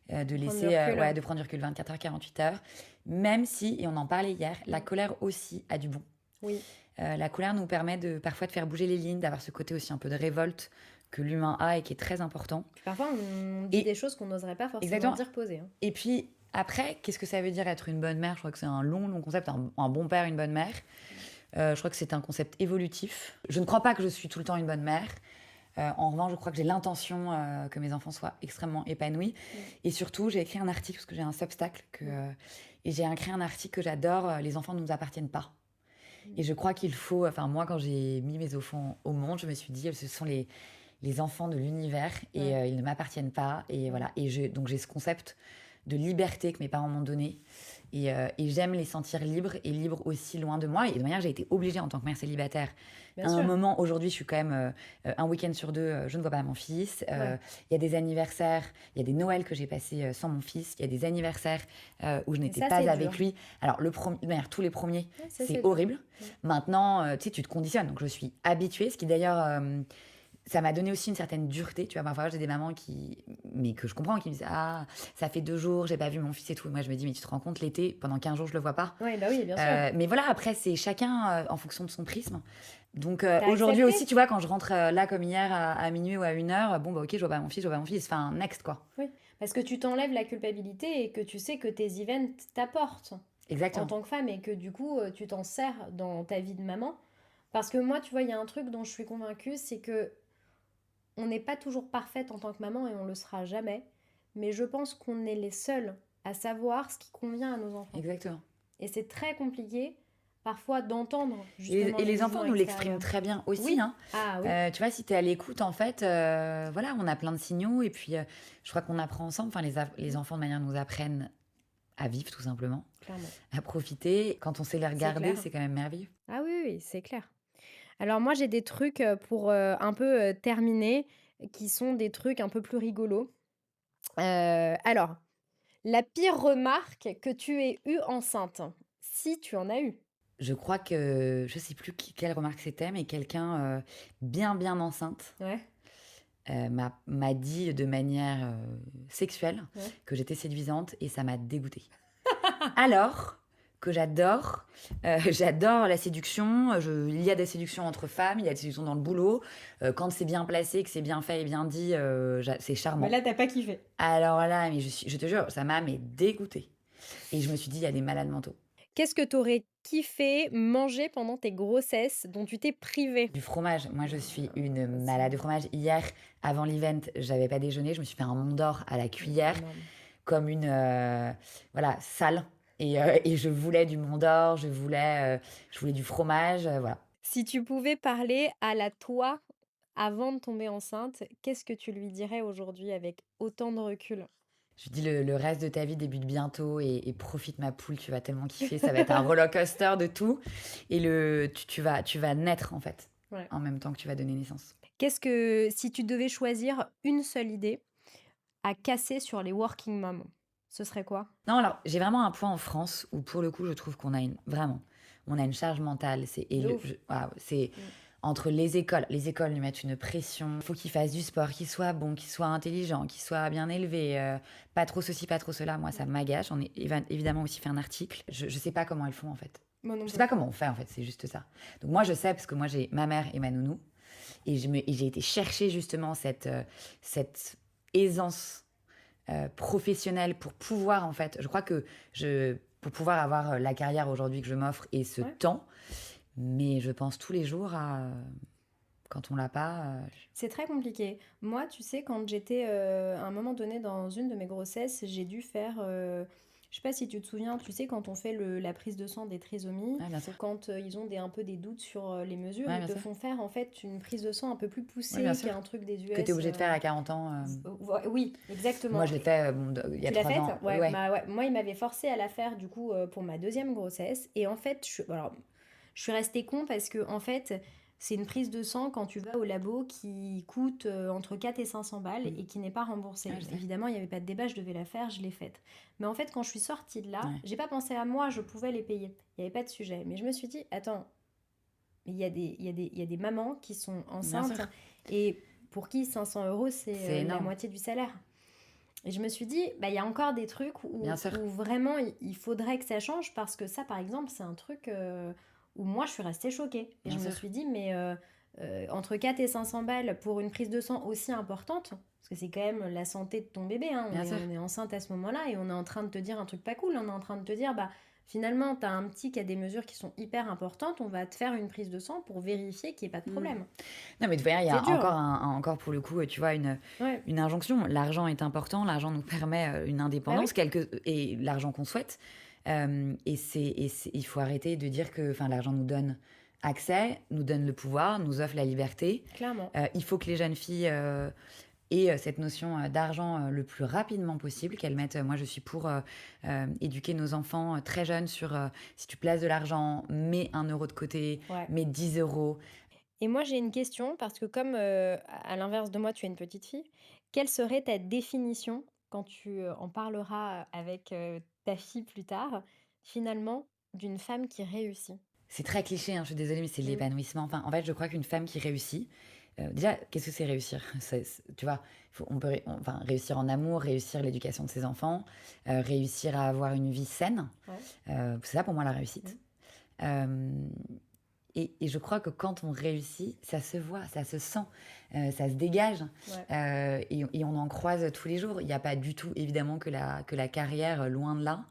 De Prendre du laisser, recul. ouais, de prendre du recul 24 heures, 48 heures. Même si, et on en parlait hier, la Mm. colère aussi a du bon. Oui. La colère nous permet parfois de faire bouger les lignes, d'avoir ce côté aussi un peu de révolte que l'humain a et qui est très important. Puis parfois, on dit Et des choses qu'on n'oserait pas forcément exactement. dire posées, hein. Et puis après, qu'est-ce que ça veut dire être une bonne mère? Je crois que c'est un long, long concept, un bon père, une bonne mère. Je crois que c'est un concept évolutif. Je ne crois pas que je suis tout le temps une bonne mère. En revanche, je crois que j'ai l'intention que mes enfants soient extrêmement épanouis. Et surtout, j'ai écrit un article, parce que j'ai un Substack, et j'ai écrit un article que j'adore, Les enfants ne nous appartiennent pas. Et je crois qu'il faut, enfin moi, quand j'ai mis mes enfants au monde, je me suis dit, ce sont les enfants de l'univers, et ils ne m'appartiennent pas. Et voilà. Et donc j'ai ce concept de liberté que mes parents m'ont donnée. Et j'aime les sentir libres et libres aussi loin de moi. Et de manière, j'ai été obligée en tant que mère célibataire. Bien À un sûr. moment, aujourd'hui, je suis quand même un week-end sur deux, je ne vois pas mon fils. Ouais. Il y a des anniversaires, il y a des Noëls que j'ai passés sans mon fils. Il y a des anniversaires où je Et n'étais ça, pas c'est avec dur. lui. Alors, de manière, tous les premiers, Ouais, ça, c'est c'est dur. horrible. Mm. Maintenant, tu sais, tu te conditionnes. Donc, je suis habituée, ce qui d'ailleurs ça m'a donné aussi une certaine dureté. Tu vois, parfois, j'ai des mamans mais que je comprends, qui me disent ah, ça fait 2 jours, j'ai pas vu mon fils et tout. Et moi, je me dis, mais tu te rends compte, l'été, pendant 15 jours, je le vois pas. Ouais, bah oui, bien sûr. Mais voilà, après, c'est chacun en fonction de son prisme. Donc T'as aujourd'hui accepté? aussi, tu vois, quand je rentre là comme hier à minuit ou à 1 heure, bon, bah ok, je vois pas mon fils, je vois pas mon fils. Enfin, next, quoi. Oui. Parce que tu t'enlèves la culpabilité et que tu sais que tes events t'apportent en Exactement. tant que femme et que du coup, tu t'en sers dans ta vie de maman. Parce que moi, tu vois, il y a un truc dont je suis convaincue, c'est que on n'est pas toujours parfaite en tant que maman et on le sera jamais. Mais je pense qu'on est les seuls à savoir ce qui convient à nos enfants. Exactement. Et c'est très compliqué parfois d'entendre Et, justement et le les enfants jugement nous l'expriment extérieur. très bien aussi, Oui, hein. ah oui, Tu vois, si tu es à l'écoute, en fait, voilà, on a plein de signaux. Et puis, je crois qu'on apprend ensemble. Enfin, les enfants, de manière, nous apprennent à vivre, tout simplement, clairement, à profiter. Quand on sait les c'est regarder, clair. c'est quand même merveilleux. Ah oui, oui, c'est clair. Alors moi, j'ai des trucs pour un peu terminer, qui sont des trucs un peu plus rigolos. Alors, la pire remarque que tu aies eue enceinte, si tu en as eu. Je crois que je sais plus quelle remarque c'était, mais quelqu'un bien, bien enceinte Ouais, m'a dit de manière sexuelle ouais. que j'étais séduisante et ça m'a dégoûtée. Alors que j'adore, j'adore la séduction. Il y a des séductions entre femmes, il y a des séductions dans le boulot. Quand c'est bien placé, que c'est bien fait et bien dit, c'est Mais charmant. là, t'as pas kiffé. Alors là, mais je te jure, ça m'a mais dégoûtée. Et je me suis dit, il y a des malades mentaux. Qu'est-ce que t'aurais kiffé manger pendant tes grossesses dont tu t'es privée? Du fromage, moi je suis une malade de Facile. fromage. Hier, avant l'event, j'avais pas déjeuné, je me suis fait un Mont d'Or à la cuillère, Énorme. comme une voilà, salle. Et je voulais du Mont d'Or, je voulais du fromage, voilà. Si tu pouvais parler à la toi avant de tomber enceinte, qu'est-ce que tu lui dirais aujourd'hui avec autant de recul? Je lui dis le reste de ta vie débute bientôt et profite ma poule, tu vas tellement kiffer, ça va être un roller coaster de tout. Et tu vas naître en fait, Ouais. en même temps que tu vas donner naissance. Qu'est-ce que si tu devais choisir une seule idée à casser sur les working moms, ce serait quoi? Non, alors, j'ai vraiment un point en France où, pour le coup, je trouve on a une charge mentale. De ouf. Waouh, c'est Mmh. entre les écoles lui mettent une pression. Il faut qu'il fasse du sport, qu'il soit bon, qu'il soit intelligent, qu'il soit bien élevé, pas trop ceci, pas trop cela. Moi, ça Ouais. m'agace. J'en ai évidemment aussi fait un article. Je sais pas comment elles font, en fait. Moi non Je sais plus. pas comment on fait, en fait, c'est juste ça. Donc moi, je sais, parce que moi, j'ai ma mère et ma nounou. Et j'ai été chercher justement cette aisance professionnelle pour pouvoir, en fait, je crois que pour pouvoir avoir la carrière aujourd'hui que je m'offre et ce Ouais. temps, mais je pense tous les jours à quand on l'a pas. C'est très compliqué. Moi, tu sais, quand j'étais, à un moment donné dans une de mes grossesses, j'ai dû faire, je sais pas si tu te souviens, tu sais, quand on fait la prise de sang des trisomies, Ouais, bien sûr. quand ils ont un peu des doutes sur les mesures, Ouais, ils bien te sûr. font faire en fait une prise de sang un peu plus Ouais, bien poussée sûr. qu'un truc des Que tu es US. obligé de faire à 40 ans. Oui, Moi, exactement. je l'ai fait bon, il y a Tu l'as 3 faite? ans. Ouais, Ouais. bah ouais, moi, il m'avait forcé à la faire du coup pour ma deuxième grossesse. Et en fait, je suis restée con parce que en fait, c'est une prise de sang quand tu vas au labo qui coûte entre 4 et 500 balles Mm. et qui n'est pas remboursée. Ouais, je sais. Évidemment, il n'y avait pas de débat, je devais la faire, je l'ai faite. Mais en fait, quand je suis sortie de là, Ouais. j'ai pas pensé à moi, je pouvais les payer. Il n'y avait pas de sujet. Mais je me suis dit, attends, il y a des mamans qui sont Bien enceintes sûr. et pour qui 500 euros, c'est C'est la énorme. moitié du salaire. Et je me suis dit, bah, il y a encore des trucs Bien où, sûr. où vraiment il faudrait que ça change parce que ça, par exemple, c'est un truc où moi je suis restée choquée. Et Bien je me sûr. suis dit, mais entre 4 et 500 balles pour une prise de sang aussi importante, parce que c'est quand même la santé de ton bébé, hein, Bien sûr. on est enceinte à ce moment-là et on est en train de te dire un truc pas cool, on est en train de te dire, bah finalement, t'as un petit qui a des mesures qui sont hyper importantes, on va te faire une prise de sang pour vérifier qu'il n'y ait pas de Mm. problème. Non, mais de toute manière, il y C'est a dur. encore pour le coup, tu vois, Ouais, une injonction. L'argent est important, l'argent nous permet une bah oui, indépendance, et l'argent qu'on souhaite. Il faut arrêter de dire que enfin, l'argent nous donne accès, nous donne le pouvoir, nous offre la liberté. clairement. Il faut que les jeunes filles et cette notion, d'argent, le plus rapidement possible, qu'elles mettent, moi je suis pour, éduquer nos enfants, très jeunes sur, si tu places de l'argent, mets 1 € de côté, Ouais. mets 10 €. Et moi, j'ai une question parce que comme, à l'inverse de moi, tu es une petite fille, quelle serait ta définition quand tu, en parleras avec, ta fille plus tard, finalement, d'une femme qui réussit? C'est très cliché, hein, je suis désolée, mais c'est Mmh. l'épanouissement. Enfin, en fait, je crois qu'une femme qui réussit, déjà, qu'est-ce que c'est réussir? Tu vois, on peut enfin, réussir en amour, réussir l'éducation de ses enfants, réussir à avoir une vie saine. Ouais. C'est ça pour moi la Mmh. réussite. Euh, et je crois que quand on réussit, ça se voit, ça se sent, ça se dégage, Ouais. et on en croise tous les jours. Il n'y a pas du tout, évidemment, que la carrière, loin de là.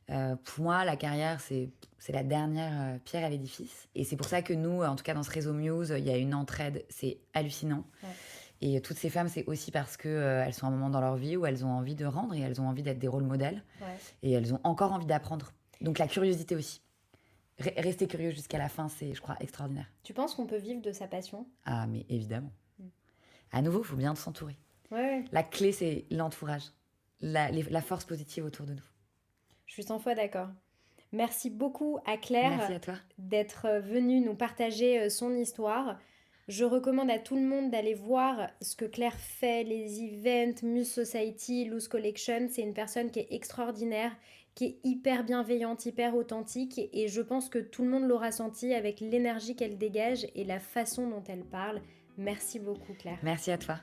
Pour moi, la carrière, c'est la dernière pierre à l'édifice. Et c'est pour ça que nous, en tout cas dans ce réseau Muse, il y a une entraide, c'est hallucinant. Ouais. Et toutes ces femmes, c'est aussi parce que elles sont à un moment dans leur vie où elles ont envie de rendre et elles ont envie d'être des rôles modèles Ouais. et elles ont encore envie d'apprendre. Donc la curiosité aussi. Rester curieux jusqu'à la fin, c'est, je crois, extraordinaire. Tu penses qu'on peut vivre de sa passion? Ah, mais évidemment. Mmh. À nouveau, il faut bien s'entourer. Ouais, ouais. La clé, c'est l'entourage, la force positive autour de nous. Je suis 100 fois d'accord. Merci beaucoup à Claire Merci à toi. d'être venue nous partager son histoire. Je recommande à tout le monde d'aller voir ce que Claire fait, les events, Muse Society, Loose Collection. C'est une personne qui est extraordinaire, qui est hyper bienveillante, hyper authentique. Et je pense que tout le monde l'aura senti avec l'énergie qu'elle dégage et la façon dont elle parle. Merci beaucoup, Claire. Merci à toi.